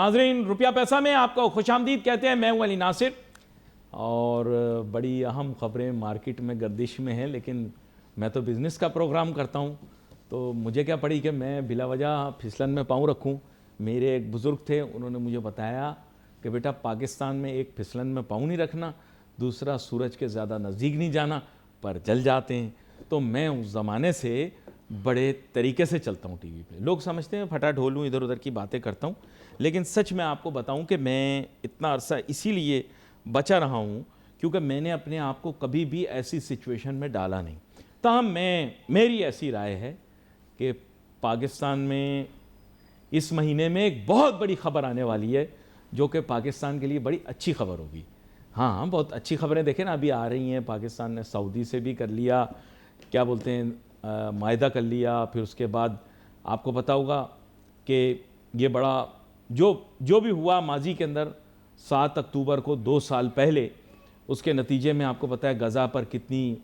ناظرین روپیہ پیسہ میں آپ کو خوش آمدید کہتے ہیں. میں ہوں علی ناصر اور بڑی اہم خبریں مارکیٹ میں گردش میں ہیں, لیکن میں تو بزنس کا پروگرام کرتا ہوں تو مجھے کیا پڑی کہ میں بلا وجہ پھسلن میں پاؤں رکھوں. میرے ایک بزرگ تھے, انہوں نے مجھے بتایا کہ بیٹا پاکستان میں ایک پھسلن میں پاؤں نہیں رکھنا, دوسرا سورج کے زیادہ نزدیک نہیں جانا پر جل جاتے ہیں. تو میں اس زمانے سے بڑے طریقے سے چلتا ہوں. ٹی وی پہ لوگ سمجھتے ہیں پھٹا ڈھولوں ادھر ادھر کی باتیں کرتا ہوں, لیکن سچ میں آپ کو بتاؤں کہ میں اتنا عرصہ اسی لیے بچا رہا ہوں کیونکہ میں نے اپنے آپ کو کبھی بھی ایسی سچویشن میں ڈالا نہیں. تاہم میری ایسی رائے ہے کہ پاکستان میں اس مہینے میں ایک بہت بڑی خبر آنے والی ہے جو کہ پاکستان کے لیے بڑی اچھی خبر ہوگی. ہاں بہت اچھی خبریں دیکھیں نا ابھی آ رہی ہیں. پاکستان نے سعودی سے بھی کر لیا, کیا بولتے ہیں, معاہدہ کر لیا. پھر اس کے بعد آپ کو پتہ ہوگا کہ یہ بڑا جو بھی ہوا ماضی کے اندر 7 اکتوبر کو 2 سال پہلے, اس کے نتیجے میں آپ کو پتہ ہے غزہ پر کتنی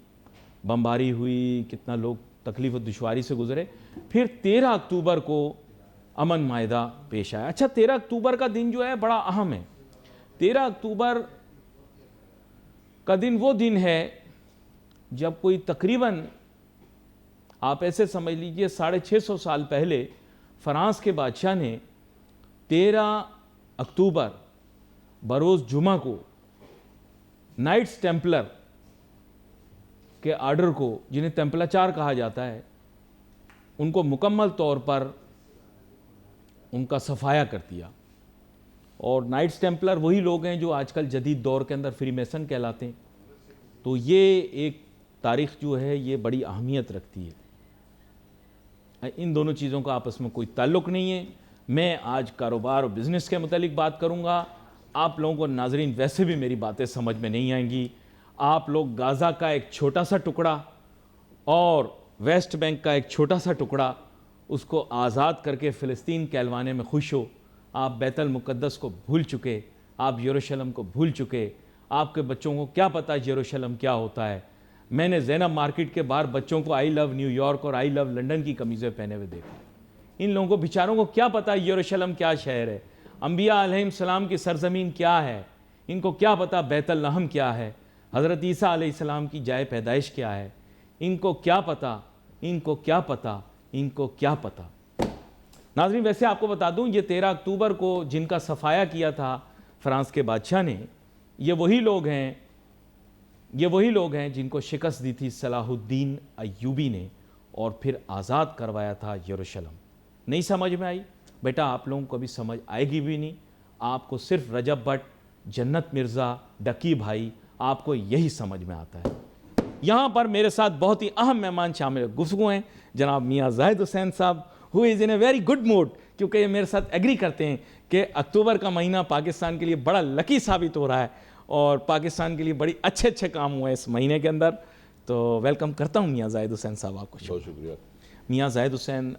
بمباری ہوئی, کتنا لوگ تکلیف و دشواری سے گزرے. پھر 13 اکتوبر کو امن معاہدہ پیش آیا. اچھا 13 اکتوبر کا دن جو ہے بڑا اہم ہے. 13 اکتوبر کا دن وہ دن ہے جب کوئی تقریباً آپ ایسے سمجھ لیجئے 650 سال پہلے فرانس کے بادشاہ نے 13 اکتوبر بروز جمعہ کو نائٹس ٹیمپلر کے آرڈر کو, جنہیں ٹیمپلاچار کہا جاتا ہے, ان کو مکمل طور پر ان کا صفایا کر دیا. اور نائٹس ٹیمپلر وہی لوگ ہیں جو آج کل جدید دور کے اندر فری میسن کہلاتے ہیں. تو یہ ایک تاریخ جو ہے یہ بڑی اہمیت رکھتی ہے. ان دونوں چیزوں کا آپس میں کوئی تعلق نہیں ہے. میں آج کاروبار اور بزنس کے متعلق بات کروں گا. آپ لوگوں کو ناظرین ویسے بھی میری باتیں سمجھ میں نہیں آئیں گی. آپ لوگ غزہ کا ایک چھوٹا سا ٹکڑا اور ویسٹ بینک کا ایک چھوٹا سا ٹکڑا اس کو آزاد کر کے فلسطین کہلوانے میں خوش ہو. آپ بیت المقدس کو بھول چکے, آپ یروشلم کو بھول چکے. آپ کے بچوں کو کیا پتہ یروشلم کیا ہوتا ہے. میں نے زینب مارکیٹ کے باہر بچوں کو آئی لو نیو یارک اور آئی لو لنڈن کی قمیضیں پہنے ہوئے دیکھا. ان لوگوں کو بیچاروں کو کیا پتہ یروشلم کیا شہر ہے, انبیاء علیہ السلام کی سرزمین کیا ہے. ان کو کیا پتہ بیت اللحم کیا ہے, حضرت عیسیٰ علیہ السلام کی جائے پیدائش کیا ہے. ان کو کیا پتہ, ان کو کیا پتہ, ان کو کیا پتہ. ناظرین ویسے آپ کو بتا دوں یہ 13 اکتوبر کو جن کا صفایا کیا تھا فرانس کے بادشاہ نے, یہ وہی لوگ ہیں جن کو شکست دی تھی صلاح الدین ایوبی نے اور پھر آزاد کروایا تھا یروشلم. نہیں سمجھ میں آئی بیٹا, آپ لوگوں کو ابھی سمجھ آئے گی بھی نہیں. آپ کو صرف رجب بٹ, جنت مرزا, ڈکی بھائی, آپ کو یہی سمجھ میں آتا ہے. یہاں پر میرے ساتھ بہت ہی اہم مہمان شامل گفتگو ہیں, جناب میاں زاہد حسین صاحب, who is in a very good mood, کیونکہ یہ میرے ساتھ ایگری کرتے ہیں کہ اکتوبر کا مہینہ پاکستان کے لیے بڑا لکی ثابت ہو رہا ہے اور پاکستان کے لیے بڑی اچھے کام ہوئے اس مہینے کے اندر. تو ویلکم کرتا ہوں میاں زاہد حسین صاحب آپ کو. بہت شکریہ. میاں زاہد حسین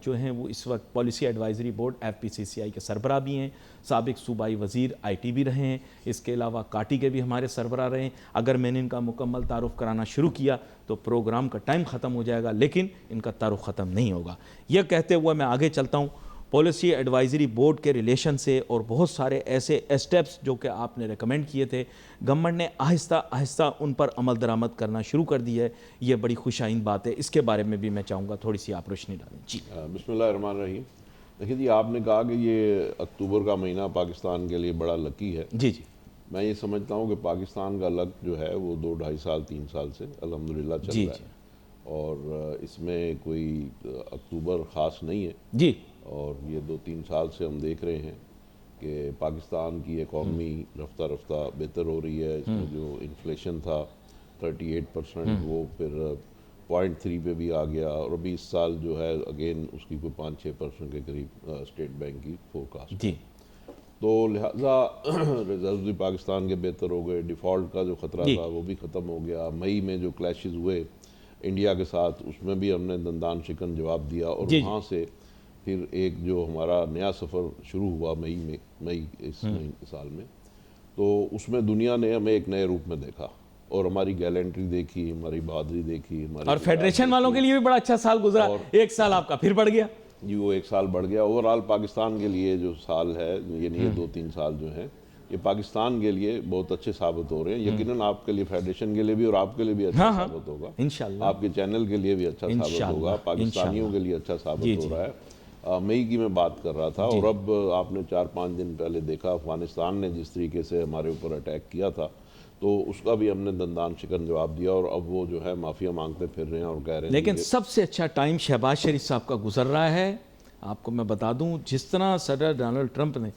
جو ہیں وہ اس وقت پالیسی ایڈوائزری بورڈ FPCCI کے سربراہ بھی ہیں, سابق صوبائی وزیر IT بھی رہے ہیں, اس کے علاوہ کاٹی کے بھی ہمارے سربراہ رہے ہیں. اگر میں نے ان کا مکمل تعارف کرانا شروع کیا تو پروگرام کا ٹائم ختم ہو جائے گا, لیکن ان کا تعارف ختم نہیں ہوگا. یہ کہتے ہوئے میں آگے چلتا ہوں. پالیسی ایڈوائزری بورڈ کے ریلیشن سے اور بہت سارے ایسے اسٹیپس جو کہ آپ نے ریکمینڈ کیے تھے, گورنمنٹ نے آہستہ آہستہ ان پر عمل درآمد کرنا شروع کر دی ہے. یہ بڑی خوش آئند بات ہے. اس کے بارے میں بھی میں چاہوں گا تھوڑی سی آپ روشنی ڈالیں. جی بسم اللہ الرحمن الرحیم. دیکھیں جی, آپ نے کہا کہ یہ اکتوبر کا مہینہ پاکستان کے لیے بڑا لکی ہے. جی میں یہ سمجھتا ہوں کہ پاکستان کا لک جو ہے وہ 2-2.5 سال 3 سال سے الحمدللہ چل رہا ہے. اور اس میں کوئی اکتوبر خاص نہیں ہے. جی اور یہ 2-3 سال سے ہم دیکھ رہے ہیں کہ پاکستان کی اکانومی رفتہ رفتہ بہتر ہو رہی ہے. اس میں جو انفلیشن تھا 38%, وہ پھر 0.3 پہ بھی آ گیا, اور ابھی اس سال جو ہے اگین اس کی کوئی 5-6% کے قریب اسٹیٹ بینک کی فورکاسٹ. جی تو لہٰذا ریزروز بھی پاکستان کے بہتر ہو گئے. ڈیفالٹ کا جو خطرہ تھا وہ بھی ختم ہو گیا. مئی میں جو کلیشز ہوئے انڈیا کے ساتھ, اس میں بھی ہم نے دندان شکن جواب دیا, اور وہاں سے پھر ایک جو ہمارا نیا سفر شروع ہوا مئی اس سال میں, تو اس میں دنیا نے ہمیں ایک نئے روپ میں دیکھا اور ہماری گیلنٹری دیکھی, ہماری بہادری دیکھی, اور فیڈریشن والوں کے لیے بھی بڑا اچھا سال گزرا. 1 سال آپ کا پھر بڑھ گیا. جی وہ 1 سال بڑھ گیا. اوور آل پاکستان کے لیے جو سال ہے یعنی یہ 2-3 سال جو ہیں یہ پاکستان کے لیے بہت اچھے ثابت ہو رہے ہیں. یقیناً آپ کے لیے فیڈریشن کے لیے بھی اور آپ کے لیے بھی اچھا ثابت ہوگا, انشاءاللہ آپ کے چینل کے لیے بھی اچھا ثابت ہوگا, پاکستانیوں کے لیے اچھا ثابت ہو رہا ہے. مئی کی میں بات کر رہا تھا اور اب آپ نے 4-5 دن پہلے دیکھا افغانستان نے جس طریقے سے ہمارے اوپر اٹیک کیا تھا تو اس کا بھی ہم نے دندان شکن جواب دیا, اور اب وہ جو ہے معافیا مانگتے پھر رہے ہیں اور کہہ رہے ہیں. لیکن سب سے اچھا ٹائم شہباز شریف صاحب کا گزر رہا ہے. آپ کو میں بتا دوں جس طرح صدر ڈونلڈ ٹرمپ نے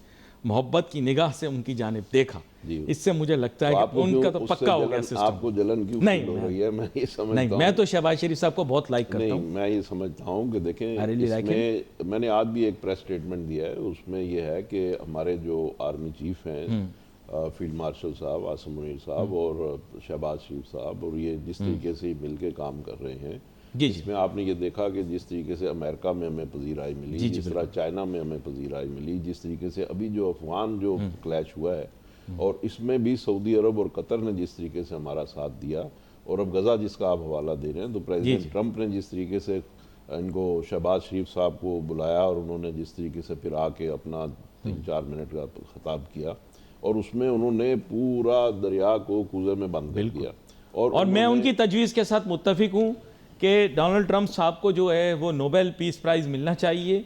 محبت کی نگاہ سے ان کی جانب دیکھا, اس سے مجھے لگتا ہے کہ ان کا تو پکا ہو گیا سسٹم. آپ کو جلن کیوں فیل ہو رہی ہے؟ میں یہ سمجھتا ہوں, میں تو شہباز شریف صاحب کو بہت لائک کرتا ہوں. نہیں میں یہ سمجھتا ہوں کہ دیکھیں اس میں نے آج بھی ایک پریس سٹیٹمنٹ دیا ہے, اس میں یہ ہے کہ ہمارے جو آرمی چیف ہیں فیلڈ مارشل صاحب عاصم منیر صاحب اور شہباز شریف صاحب, اور یہ جس طریقے سے مل کے کام کر رہے ہیں اس میں آپ نے یہ دیکھا کہ جس طریقے سے امریکہ میں ہمیں پذیرائی ملی, جس طرح چائنا میں ہمیں پذیرائی ملی, جس طریقے سے ابھی جو افغان جو کلیش ہوا ہے اور اس میں بھی سعودی عرب اور قطر نے جس طریقے سے ہمارا ساتھ دیا, اور اب غزہ جس کا آپ حوالہ دے رہے ہیں, تو پریزیڈنٹ ٹرمپ نے جس طریقے سے ان کو شہباز شریف صاحب کو بلایا اور انہوں نے جس طریقے سے پھر آ کے اپنا 3-4 منٹ کا خطاب کیا اور اس میں انہوں نے پورا دریا کو کوزے میں بند کر دیا. اور میں ان کی تجویز کے ساتھ متفق ہوں کہ ڈونلڈ ٹرمپ صاحب کو جو ہے وہ نوبل پیس پرائز ملنا چاہیے.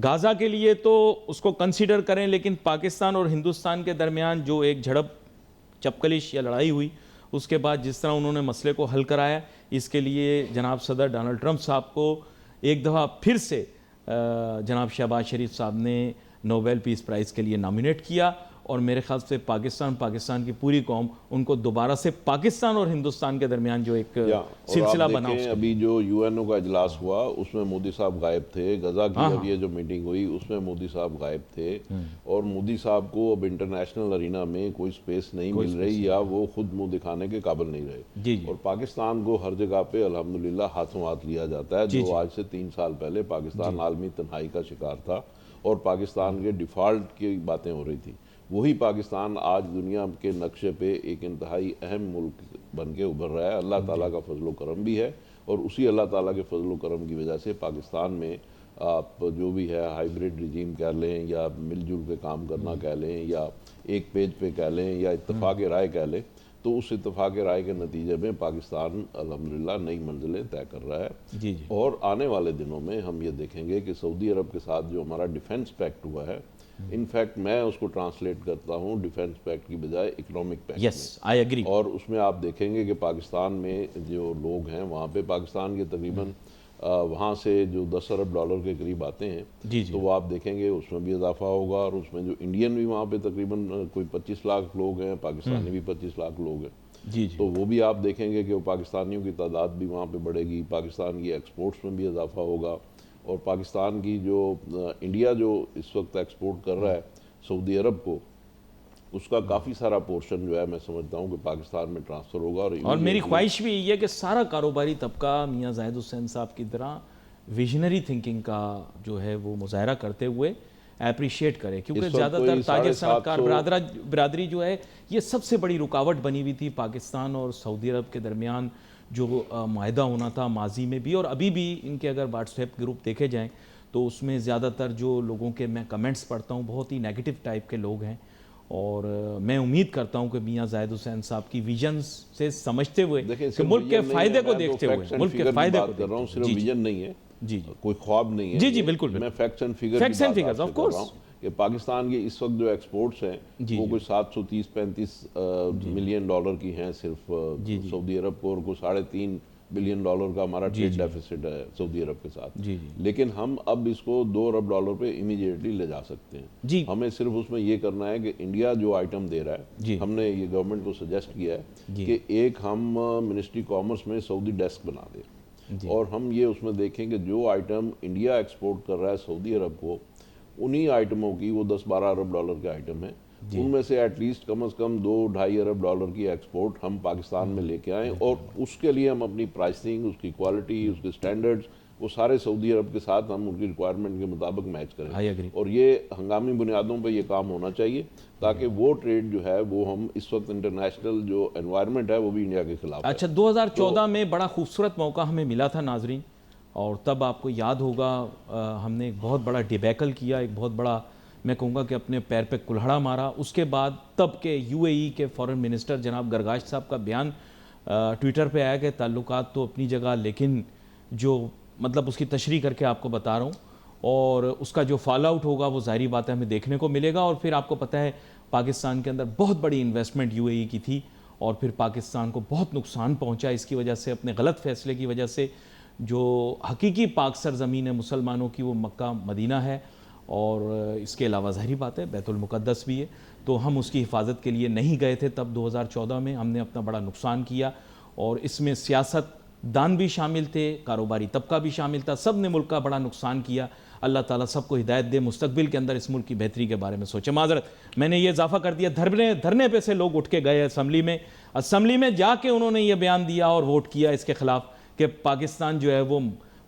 غازہ کے لیے تو اس کو کنسیڈر کریں, لیکن پاکستان اور ہندوستان کے درمیان جو ایک جھڑپ چپکلش یا لڑائی ہوئی اس کے بعد جس طرح انہوں نے مسئلے کو حل کرایا, اس کے لیے جناب صدر ڈونلڈ ٹرمپ صاحب کو ایک دفعہ پھر سے جناب شہباز شریف صاحب نے نوبل پیس پرائز کے لیے نامینیٹ کیا. اور میرے خیال سے پاکستان کی پوری قوم ان کو دوبارہ سے پاکستان اور ہندوستان کے درمیان جو ایک سلسلہ بنا. ابھی جو یو این او کا اجلاس ہوا اس میں مودی صاحب غائب تھے, غزہ کی اب یہ جو میٹنگ ہوئی اس میں مودی صاحب غائب تھے, اور مودی صاحب کو اب انٹرنیشنل ارینا میں کوئی سپیس نہیں مل رہی یا وہ خود منہ دکھانے کے قابل نہیں رہے. اور پاکستان کو ہر جگہ پہ الحمدللہ ہاتھوں ہاتھ لیا جاتا ہے, جو آج سے 3 سال پہلے پاکستان عالمی تنہائی کا شکار تھا اور پاکستان کے ڈیفالٹ کی باتیں ہو رہی تھیں. وہی پاکستان آج دنیا کے نقشے پہ ایک انتہائی اہم ملک بن کے ابھر رہا ہے. اللہ تعالیٰ کا فضل و کرم بھی ہے, اور اسی اللہ تعالیٰ کے فضل و کرم کی وجہ سے پاکستان میں آپ جو بھی ہے ہائیبریڈ رجیم کہہ لیں یا مل جل کے کام کرنا کہہ لیں یا ایک پیج پہ کہہ لیں یا اتفاق رائے کہہ لیں, تو اس اتفاق رائے کے نتیجے میں پاکستان الحمدللہ نئی منزلیں طے کر رہا ہے. اور آنے والے دنوں میں ہم یہ دیکھیں گے کہ سعودی عرب کے ساتھ جو ہمارا ڈیفنس پیکٹ ہوا ہے, انفیکٹ میں اس کو ٹرانسلیٹ کرتا ہوں ڈیفنس پیکٹ کی بجائے اکنامک پیکٹ میں, اور اس میں آپ دیکھیں گے کہ پاکستان میں جو لوگ ہیں وہاں پہ پاکستان کے تقریباً وہاں سے جو $10 ارب کے قریب آتے ہیں, تو وہ آپ دیکھیں گے اس میں بھی اضافہ ہوگا, اور اس میں جو انڈین بھی وہاں پہ تقریباً کوئی 25 لاکھ لوگ ہیں, پاکستانی بھی 25 لاکھ لوگ ہیں, تو وہ بھی آپ دیکھیں گے کہ وہ پاکستانیوں کی تعداد بھی وہاں پہ بڑھے گی, پاکستان کی ایکسپورٹس میں بھی اضافہ ہوگا, اور پاکستان کی جو انڈیا جو اس وقت ایکسپورٹ کر رہا ہے سعودی عرب کو, اس کا کافی سارا پورشن جو ہے میں سمجھتا ہوں کہ پاکستان میں ٹرانسفر ہوگا. اور میری خواہش بھی یہ ہے کہ سارا کاروباری طبقہ میاں زاہد حسین صاحب کی طرح ویژنری تھنکنگ کا جو ہے وہ مظاہرہ کرتے ہوئے اپریشیٹ کرے, کیونکہ زیادہ تر تاجر صنعت کار برادری جو ہے یہ سب سے بڑی رکاوٹ بنی ہوئی تھی پاکستان اور سعودی عرب کے درمیان جو معاہدہ ہونا تھا ماضی میں بھی, اور ابھی بھی ان کے اگر واٹس ایپ گروپ دیکھے جائیں تو اس میں زیادہ تر جو لوگوں کے میں کمنٹس پڑھتا ہوں بہت ہی نیگیٹو ٹائپ کے لوگ ہیں, اور میں امید کرتا ہوں کہ میاں زاہد حسین صاحب کی ویژنز سے سمجھتے ہوئے کہ ملک کے فائدے کو دیکھتے ہوئے, ملک کے فائدے کو کر رہا ہوں, صرف ویژن نہیں ہے, کوئی خواب نہیں ہے, جی بالکل, میں فیکٹس اینڈ فیگرز کی بات کر رہا ہوں کہ پاکستان کی اس وقت جو ایکسپورٹس ہیں وہ کوئی 730-35 ملین ڈالر کی ہیں صرف سعودی عرب کو, اور کوئی $3.5 بلین کا ہمارا ٹریڈ ڈیفیسٹ ہے سعودی عرب کے ساتھ, لیکن ہم اب اس کو $2 ارب پہ امیڈیٹلی لے جا سکتے ہیں. ہمیں صرف اس میں یہ کرنا ہے کہ انڈیا جو آئٹم دے رہا ہے, ہم نے یہ گورنمنٹ کو سجیسٹ کیا ہے کہ ایک ہم منسٹری کامرس میں سعودی ڈیسک بنا دیں, اور ہم یہ اس میں دیکھیں کہ جو آئٹم انڈیا ایکسپورٹ کر رہا ہے سعودی عرب کو, انہی آئٹموں کی وہ $10-12 ارب کے آئٹم ہیں, ان میں سے ایٹ لیسٹ کم از کم $2-2.5 ارب کی ایکسپورٹ ہم پاکستان میں لے کے آئیں, اور اس کے لیے ہم اپنی پرائسنگ, اس کی کوالٹی, اس کے سٹینڈرڈز وہ سارے سعودی عرب کے ساتھ ہم ان کی ریکوائرمنٹ کے مطابق میچ کریں, اور یہ ہنگامی بنیادوں پہ یہ کام ہونا چاہیے تاکہ وہ ٹریڈ جو ہے وہ ہم اس وقت انٹرنیشنل جو انوائرمنٹ ہے وہ بھی انڈیا کے خلاف ہے. اچھا 2014 میں بڑا خوبصورت موقع ہمیں ملا تھا ناظرین, اور تب آپ کو یاد ہوگا ہم نے ایک بہت بڑا ڈیبیکل کیا, ایک بہت بڑا میں کہوں گا کہ اپنے پیر پہ کلہڑا مارا. اس کے بعد تب کے UAE کے فارن منسٹر جناب گرگاش صاحب کا بیان ٹویٹر پہ آیا کہ تعلقات تو اپنی جگہ, لیکن جو مطلب اس کی تشریح کر کے آپ کو بتا رہا ہوں, اور اس کا جو فال آؤٹ ہوگا وہ ظاہری بات ہے ہمیں دیکھنے کو ملے گا. اور پھر آپ کو پتہ ہے پاکستان کے اندر بہت بڑی انویسٹمنٹ UAE کی تھی, اور پھر پاکستان کو بہت نقصان پہنچا اس کی وجہ سے, اپنے غلط فیصلے کی وجہ سے. جو حقیقی پاک سرزمین ہے مسلمانوں کی وہ مکہ مدینہ ہے, اور اس کے علاوہ ظاہری بات ہے بیت المقدس بھی ہے. تو ہم اس کی حفاظت کے لیے نہیں گئے تھے تب 2014 میں, ہم نے اپنا بڑا نقصان کیا, اور اس میں سیاست دان بھی شامل تھے, کاروباری طبقہ بھی شامل تھا, سب نے ملک کا بڑا نقصان کیا. اللہ تعالیٰ سب کو ہدایت دے, مستقبل کے اندر اس ملک کی بہتری کے بارے میں سوچے. معذرت میں نے یہ اضافہ کر دیا. دھرنے پہ سے لوگ اٹھ کے گئے اسمبلی میں جا کے انہوں نے یہ بیان دیا اور ووٹ کیا اس کے خلاف کہ پاکستان جو ہے وہ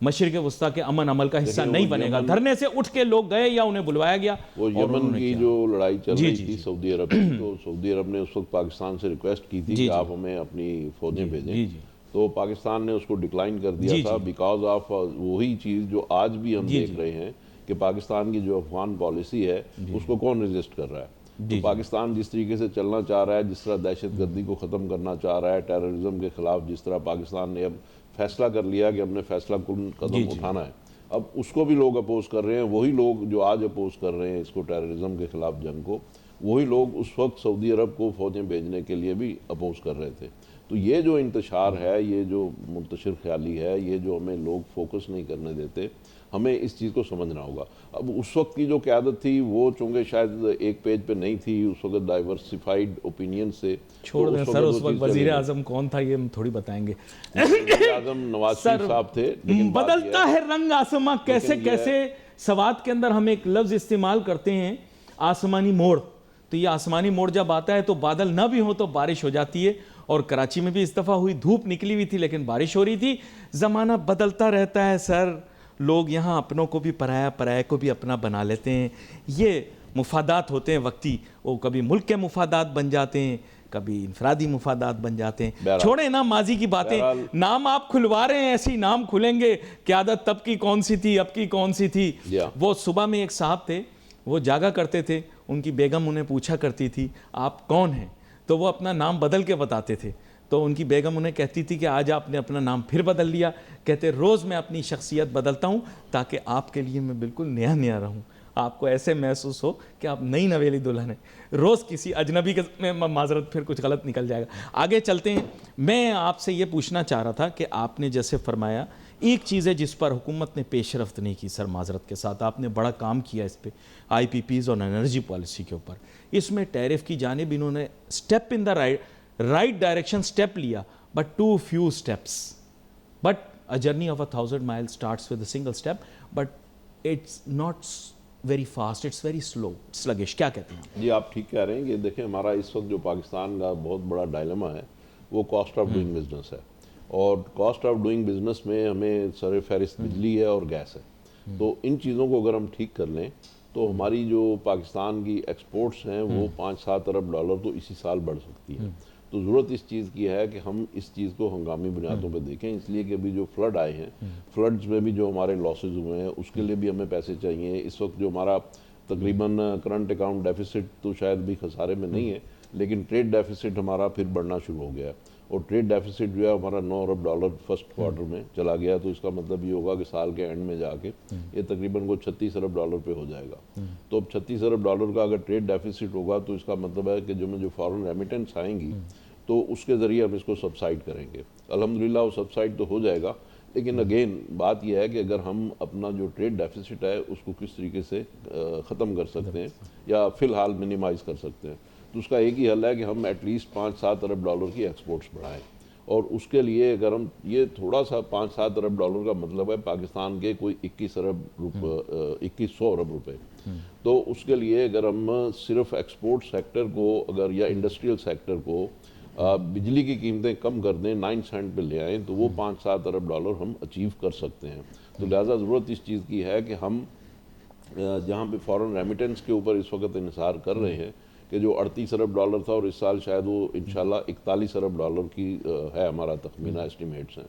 مشرق وسطیٰ کے امن عمل کا حصہ نہیں بنے گا. دھرنے سے اٹھ کے لوگ گئے یا انہیں بلوایا گیا. وہ یمن کی جو لڑائی چل رہی تھی سعودی عرب کی, تو سعودی عرب نے اس وقت پاکستان سے ریکویسٹ کی تھی کہ آپ ہمیں اپنی فوجیں بھیجیں, تو پاکستان نے اس کو ڈکلائن کر دیا تھا بیکاز آف وہی چیز جو آج بھی ہم دیکھ رہے ہیں کہ پاکستان کی جو افغان پالیسی ہے اس کو کون ریزسٹ کر رہا ہے. تو پاکستان جس طریقے سے چلنا چاہ رہا ہے, جس طرح دہشت گردی کو ختم کرنا چاہ رہا ہے, ٹیررزم کے خلاف جس طرح پاکستان نے اب فیصلہ کر لیا کہ ہم نے فیصلہ کن قدم اٹھانا ہے, اب اس کو بھی لوگ اپوز کر رہے ہیں. وہی لوگ جو آج اپوز کر رہے ہیں اس کو, ٹیررزم کے خلاف جنگ کو, وہی لوگ اس وقت سعودی عرب کو فوجیں بھیجنے کے لیے بھی اپوز کر رہے تھے. تو یہ جو انتشار ہے, یہ جو منتشر خیالی ہے, یہ جو ہمیں لوگ فوکس نہیں کرنے دیتے, ہمیں اس چیز کو سمجھنا ہوگا. اب اس وقت کی جو قیادت تھی وہ چونکہ شاید ایک پیج پہ نہیں تھی, اس وقت ڈائیورسیفائیڈ اوپینین سے. چھوڑ دیں سر, اس وقت وزیر اعظم کون تھا یہ ہم تھوڑی بتائیں گے. وزیر اعظم نواز شریف صاحب تھے. بدلتا ہے رنگ آسماں کیسے کیسے. سوات کے اندر ہم ایک لفظ استعمال کرتے ہیں آسمانی موڑ, تو یہ آسمانی موڑ جب آتا ہے تو بادل نہ بھی ہو تو بارش ہو جاتی ہے. اور کراچی میں بھی اس دفعہ ہوئی, دھوپ نکلی ہوئی تھی لیکن بارش ہو رہی تھی. زمانہ بدلتا رہتا ہے سر, لوگ یہاں اپنوں کو بھی پرایا, پرائے کو بھی اپنا بنا لیتے ہیں. یہ مفادات ہوتے ہیں وقتی, وہ کبھی ملک کے مفادات بن جاتے ہیں, کبھی انفرادی مفادات بن جاتے ہیں. چھوڑیں نا ماضی کی باتیں, نام آپ کھلوا رہے ہیں, ایسی نام کھلیں گے. قیادت تب کی کون سی تھی, اب کی کون سی تھی. وہ صبح میں ایک صاحب تھے, وہ جاگا کرتے تھے, ان کی بیگم انہیں پوچھا کرتی تھی آپ کون ہیں, تو وہ اپنا نام بدل کے بتاتے تھے. تو ان کی بیگم انہیں کہتی تھی کہ آج آپ نے اپنا نام پھر بدل لیا. کہتے روز میں اپنی شخصیت بدلتا ہوں تاکہ آپ کے لیے میں بالکل نیا رہوں, آپ کو ایسے محسوس ہو کہ آپ نئی نویلی دلہن ہیں. روز کسی اجنبی کے میں معذرت پھر کچھ غلط نکل جائے گا. آگے چلتے ہیں. میں آپ سے یہ پوچھنا چاہ رہا تھا کہ آپ نے جیسے فرمایا ایک چیز ہے جس پر حکومت نے پیش رفت نہیں کی سر, معذرت کے ساتھ آپ نے بڑا کام کیا اس پہ, IPPs اور انرجی پالیسی کے اوپر. اس میں ٹیرف کی جانب انہوں نے step in the right direction step لیا, but too few steps. But a journey of 1,000 miles starts with a single step, but it's not very fast, it's very slow, sluggish. کیا کہتے ہیں؟ جی آپ ٹھیک کہہ رہے ہیں کہ دیکھیں ہمارا اس وقت جو پاکستان کا بہت بڑا ڈائلما ہے وہ کاسٹ آف ڈوئنگ بزنس ہے, اور کاسٹ آف ڈوئنگ بزنس میں ہمیں سر فہرست بجلی ہے اور گیس ہے. تو ان چیزوں کو اگر ہم ٹھیک کر لیں تو ہماری جو پاکستان کی ایکسپورٹس ہیں وہ 5-7 ارب ڈالر تو اسی سال بڑھ سکتی ہیں. تو ضرورت اس چیز کی ہے کہ ہم اس چیز کو ہنگامی بنیادوں پہ دیکھیں, اس لیے کہ ابھی جو فلڈ آئے ہیں, فلڈز میں بھی جو ہمارے لاسز ہوئے ہیں اس کے لیے بھی ہمیں پیسے چاہیے. اس وقت جو ہمارا تقریباً کرنٹ اکاؤنٹ ڈیفیسٹ تو شاید بھی خسارے میں نہیں ہے, لیکن ٹریڈ ڈیفیسٹ ہمارا پھر بڑھنا شروع ہو گیا ہے, اور ٹریڈ ڈیفیسٹ جو ہے ہمارا 9 ارب ڈالر فرسٹ کوارٹر میں چلا گیا. تو اس کا مطلب یہ ہوگا کہ سال کے اینڈ میں جا کے یہ تقریباً 36 ارب ڈالر پہ ہو جائے گا. تو اب 36 ارب ڈالر کا اگر ٹریڈ ڈیفیسٹ ہوگا تو اس کا مطلب ہے کہ جو فارن ریمیٹنس آئیں گی تو اس کے ذریعے ہم اس کو سبسائڈ کریں گے. الحمدللہ وہ سبسائڈ تو ہو جائے گا, لیکن اگین بات یہ ہے کہ اگر ہم اپنا جو ٹریڈ ڈیفیسٹ ہے اس کو کس طریقے سے ختم کر سکتے ہیں یا فی الحال منیمائز کر سکتے ہیں. تو اس کا ایک ہی حل ہے کہ ہم ایٹ لیسٹ 5-7 ارب ڈالر کی ایکسپورٹس بڑھائیں, اور اس کے لیے اگر ہم یہ تھوڑا سا 5-7 ارب ڈالر کا مطلب ہے پاکستان کے کوئی 2100 ارب روپے. تو اس کے لیے اگر ہم صرف ایکسپورٹ سیکٹر کو اگر یا انڈسٹریل سیکٹر کو بجلی کی قیمتیں کم کر دیں, 9 سینٹ پہ لے آئیں, تو وہ 5-7 ارب ڈالر ہم اچیو کر سکتے ہیں. تو لہٰذا ضرورت اس چیز کی ہے کہ ہم جہاں پہ فارن ریمیٹنس کے اوپر اس وقت انحصار کر رہے ہیں کہ جو 38 ارب ڈالر تھا اور اس سال شاید وہ انشاءاللہ 41 ارب ڈالر کی ہے ہمارا تخمینہ, اسٹیمیٹس ہیں,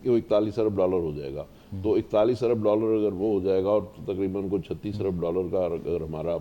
کہ وہ 41 ارب ڈالر ہو جائے گا. تو 41 ارب ڈالر اگر وہ ہو جائے گا اور تقریباً کوئی 36 ارب ڈالر کا اگر ہمارا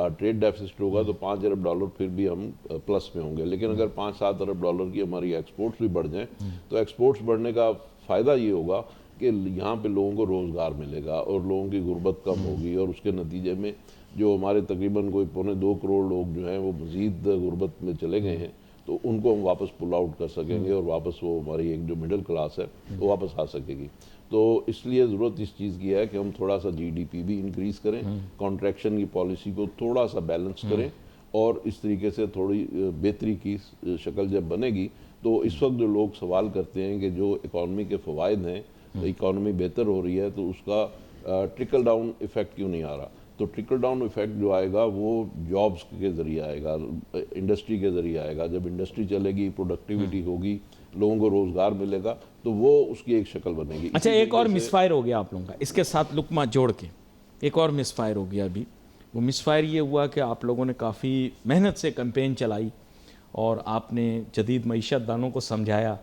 ٹریڈ ڈیفیسٹ ہوگا تو 5 ارب ڈالر پھر بھی ہم پلس میں ہوں گے. لیکن اگر 5-7 ارب ڈالر کی ہماری ایکسپورٹس بھی بڑھ جائیں تو ایکسپورٹس بڑھنے کا فائدہ یہ ہوگا کہ یہاں پہ لوگوں کو روزگار ملے گا اور لوگوں کی غربت کم ہوگی, اور اس کے نتیجے میں جو ہمارے تقریباً کوئی 2.25 کروڑ لوگ جو ہیں وہ مزید غربت میں چلے گئے ہیں تو ان کو ہم واپس پل آؤٹ کر سکیں گے اور واپس وہ ہماری ایک جو مڈل کلاس ہے وہ واپس آ سکے گی. تو اس لیے ضرورت اس چیز کی ہے کہ ہم تھوڑا سا جی ڈی پی بھی انکریز کریں, کانٹریکشن کی پالیسی کو تھوڑا سا بیلنس کریں, اور اس طریقے سے تھوڑی بہتری کی شکل جب بنے گی تو اس وقت جو لوگ سوال کرتے ہیں کہ جو اکانومی کے فوائد ہیں, اکانومی بہتر ہو رہی ہے تو اس کا ٹرکل ڈاؤن ایفیکٹ کیوں نہیں آ رہا. تو ٹرکل ڈاؤن ایفیکٹ جو آئے گا وہ جابس کے ذریعے آئے گا, انڈسٹری کے ذریعے آئے گا. جب انڈسٹری چلے گی, پروڈکٹیوٹی ہوگی, لوگوں کو روزگار ملے گا تو وہ اس کی ایک شکل بنے گی. اچھا, ایک اور مس فائر ہو گیا آپ لوگوں کا, اس کے ساتھ لقمہ جوڑ کے ایک اور مس فائر ہو گیا ابھی. وہ مس فائر یہ ہوا کہ آپ لوگوں نے کافی محنت سے کمپین چلائی اور آپ نے جدید معیشت دانوں کو سمجھایا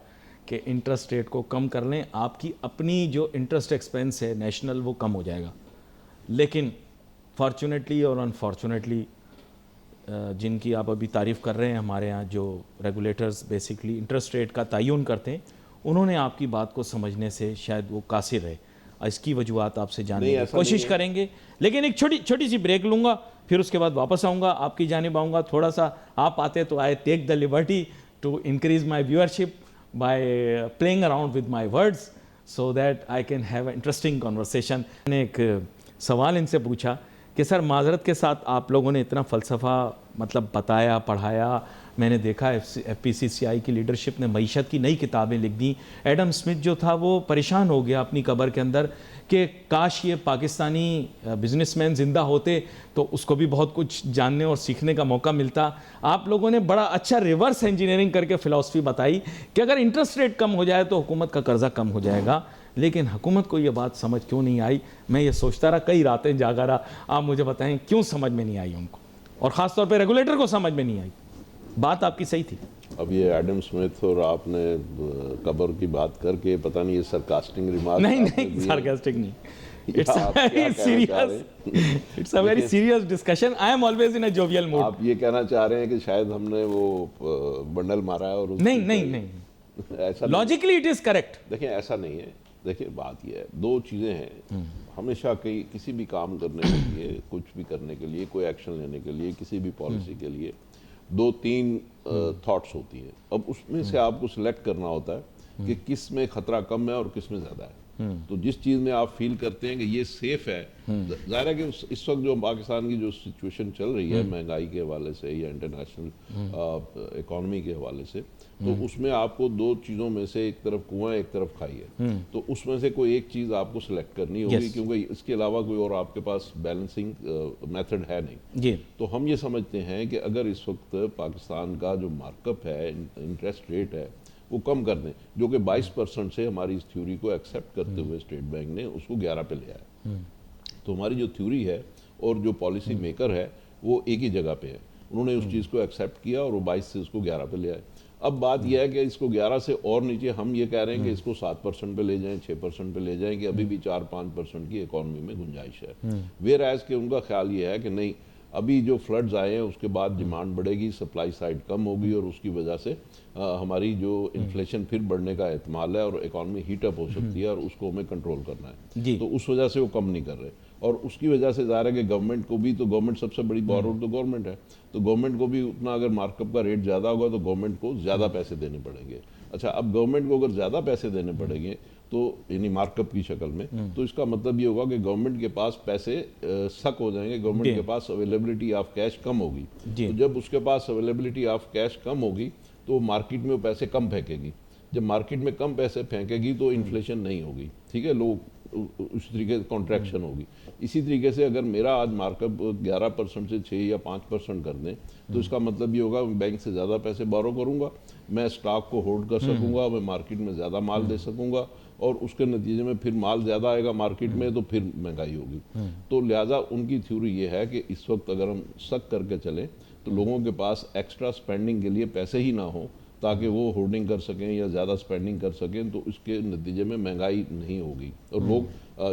کہ انٹرسٹ ریٹ کو کم کر لیں, آپ کی اپنی جو انٹرسٹ ایکسپینس ہے نیشنل وہ کم ہو جائے گا. لیکن فارچونیٹلی اور انفارچونیٹلی جن کی آپ ابھی تعریف کر رہے ہیں, ہمارے ہاں جو ریگولیٹرز بیسکلی انٹرسٹ ریٹ کا تعین کرتے ہیں, انہوں نے آپ کی بات کو سمجھنے سے شاید وہ قاصر رہے. اس کی وجوہات آپ سے جاننے کی کوشش کریں گے, لیکن ایک چھوٹی سی بریک لوں گا, پھر اس کے بعد واپس آؤں گا, آپ کی جانب آؤں گا. تھوڑا سا آپ آتے تو I take the liberty to increase my viewership by playing around with my words so that I can have an interesting conversation. میں نے ایک سوال ان سے پوچھا کہ سر معذرت کے ساتھ آپ لوگوں نے اتنا فلسفہ مطلب بتایا, پڑھایا, میں نے دیکھا ایف پی سی سی آئی کی لیڈرشپ نے معیشت کی نئی کتابیں لکھ دیں. ایڈم اسمتھ جو تھا وہ پریشان ہو گیا اپنی قبر کے اندر کہ کاش یہ پاکستانی بزنس مین زندہ ہوتے تو اس کو بھی بہت کچھ جاننے اور سیکھنے کا موقع ملتا. آپ لوگوں نے بڑا اچھا ریورس انجینئرنگ کر کے فلسفی بتائی کہ اگر انٹرسٹ ریٹ کم ہو جائے تو حکومت کا قرضہ کم ہو جائے گا. لیکن حکومت کو یہ بات سمجھ کیوں نہیں آئی؟ میں یہ سوچتا رہا, کئی راتیں جاگا رہا. آپ مجھے بتائیں کیوں سمجھ میں نہیں آئی ان کو, اور خاص طور پہ ریگولیٹر کو سمجھ میں نہیں آئی. بات آپ کی صحیح تھی. اب یہ ایڈم اسمتھ اور آپ نے قبر کی بات کر کے پتہ نہیں یہ سرکاسٹنگ ریمارک نہیں سرکاسٹک نہیں, It's a very serious discussion. I am always in a jovial mood. آپ یہ کہنا چاہ رہے ہیں کہ شاید ہم نے وہ بنڈل مارا ہے اور نہیں ایسا لاجیکلی اٹ از کریکٹ. دیکھیں ایسا نہیں ہے. دیکھیں بات یہ ہے, دو چیزیں ہیں. ہمیشہ کسی بھی کام کرنے کے لیے, کچھ بھی کرنے کے لیے, کوئی ایکشن لینے کے لیے, کسی بھی پالیسی کے لیے 2-3 تھاٹس ہوتی ہیں. اب اس میں سے آپ کو سلیکٹ کرنا ہوتا ہے کہ کس میں خطرہ کم ہے اور کس میں زیادہ ہے. تو جس چیز میں آپ فیل کرتے ہیں کہ یہ سیف ہے, ظاہر ہے کہ اس وقت جو پاکستان کی جو سچویشن چل رہی ہے مہنگائی کے حوالے سے یا انٹرنیشنل اکانومی کے حوالے سے, تو اس میں آپ کو دو چیزوں میں سے ایک طرف کنواں ایک طرف کھائی ہے. تو اس میں سے کوئی ایک چیز آپ کو سلیکٹ کرنی ہوگی, کیونکہ اس کے علاوہ کوئی اور آپ کے پاس بیلنسنگ میتھڈ ہے نہیں. تو ہم یہ سمجھتے ہیں کہ اگر اس وقت پاکستان کا جو مارک اپ ہے, انٹرسٹ ریٹ ہے, وہ کم کر دیں, جو کہ 22% سے ہماری اس تھیوری کو ایکسیپٹ کرتے ہوئے اسٹیٹ بینک نے اس کو 11 پہ لے آیا. تو ہماری جو تھیوری ہے اور جو پالیسی میکر ہے وہ ایک ہی جگہ پہ ہے. انہوں نے اس چیز کو ایکسیپٹ کیا اور وہ 22 سے اس کو 11 پہ لے آئے. اب بات یہ ہے کہ اس کو 11 سے اور نیچے ہم یہ کہہ رہے ہیں کہ اس کو 7% پہ لے جائیں, 6% پہ لے جائیں, کہ ابھی بھی 4-5% کی اکانومی میں گنجائش ہے. ویئر ایز کہ ان کا خیال یہ ہے کہ نہیں, ابھی جو فلڈز آئے ہیں اس کے بعد ڈیمانڈ بڑھے گی, سپلائی سائڈ کم ہوگی, اور اس کی وجہ سے ہماری جو انفلیشن پھر بڑھنے کا احتمال ہے اور اکانومی ہیٹ اپ ہو سکتی ہے, اور اس کو ہمیں کنٹرول کرنا ہے. تو اس وجہ سے وہ کم نہیں کر رہے. اور اس کی وجہ سے ظاہر ہے کہ گورنمنٹ کو بھی, تو گورنمنٹ سب سے بڑی بورر تو گورنمنٹ ہے, تو گورنمنٹ کو بھی اتنا اگر مارک اپ کا ریٹ زیادہ ہوگا تو گورنمنٹ کو زیادہ پیسے دینے پڑیں گے. اچھا, اب گورنمنٹ کو اگر زیادہ پیسے دینے پڑیں گے تو یعنی مارک اپ کی شکل میں, تو اس کا مطلب یہ ہوگا کہ گورنمنٹ کے پاس پیسے سک ہو جائیں گے, گورنمنٹ کے پاس اویلیبلٹی آف کیش کم ہوگی. تو جب اس کے پاس اویلیبلٹی آف کیش کم ہوگی تو مارکیٹ میں وہ پیسے کم پھینکے گی. جب مارکیٹ میں کم پیسے پھینکے گی تو انفلیشن نہیں ہوگی, ٹھیک ہے, لوگ اس طریقے سے کانٹریکشن ہوگی. اسی طریقے سے اگر میرا آج مارک اپ 11% سے 6 یا 5% کر دیں تو اس کا مطلب یہ ہوگا میں بینک سے زیادہ پیسے بورو کروں گا, میں اسٹاک کو ہولڈ کر سکوں گا, میں مارکیٹ میں زیادہ مال دے سکوں گا, اور اس کے نتیجے میں پھر مال زیادہ آئے گا مارکیٹ میں تو پھر مہنگائی ہوگی. تو لہٰذا ان کی تھیوری یہ ہے کہ اس وقت اگر ہم سک کر کے چلیں تو لوگوں کے پاس ایکسٹرا سپینڈنگ کے لیے پیسے ہی نہ ہوں, تاکہ وہ ہولڈنگ کر سکیں یا زیادہ سپینڈنگ کر سکیں, تو اس کے نتیجے میں مہنگائی نہیں ہوگی اور لوگ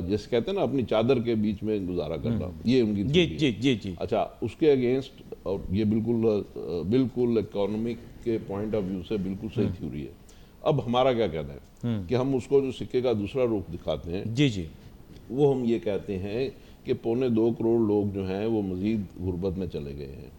جیسے کہتے ہیں نا اپنی چادر کے بیچ میں گزارا کرنا, یہ ان کی جی جی. اچھا, اس کے اگینسٹ, اور یہ بالکل اکانومی کے پوائنٹ آف ویو سے بالکل صحیح تھیوری ہے. اب ہمارا کیا کہنا ہے کہ ہم اس کو جو سکے کا دوسرا رخ دکھاتے ہیں, جی وہ ہم یہ کہتے ہیں کہ 2.25 کروڑ لوگ جو ہیں وہ مزید غربت میں چلے گئے ہیں.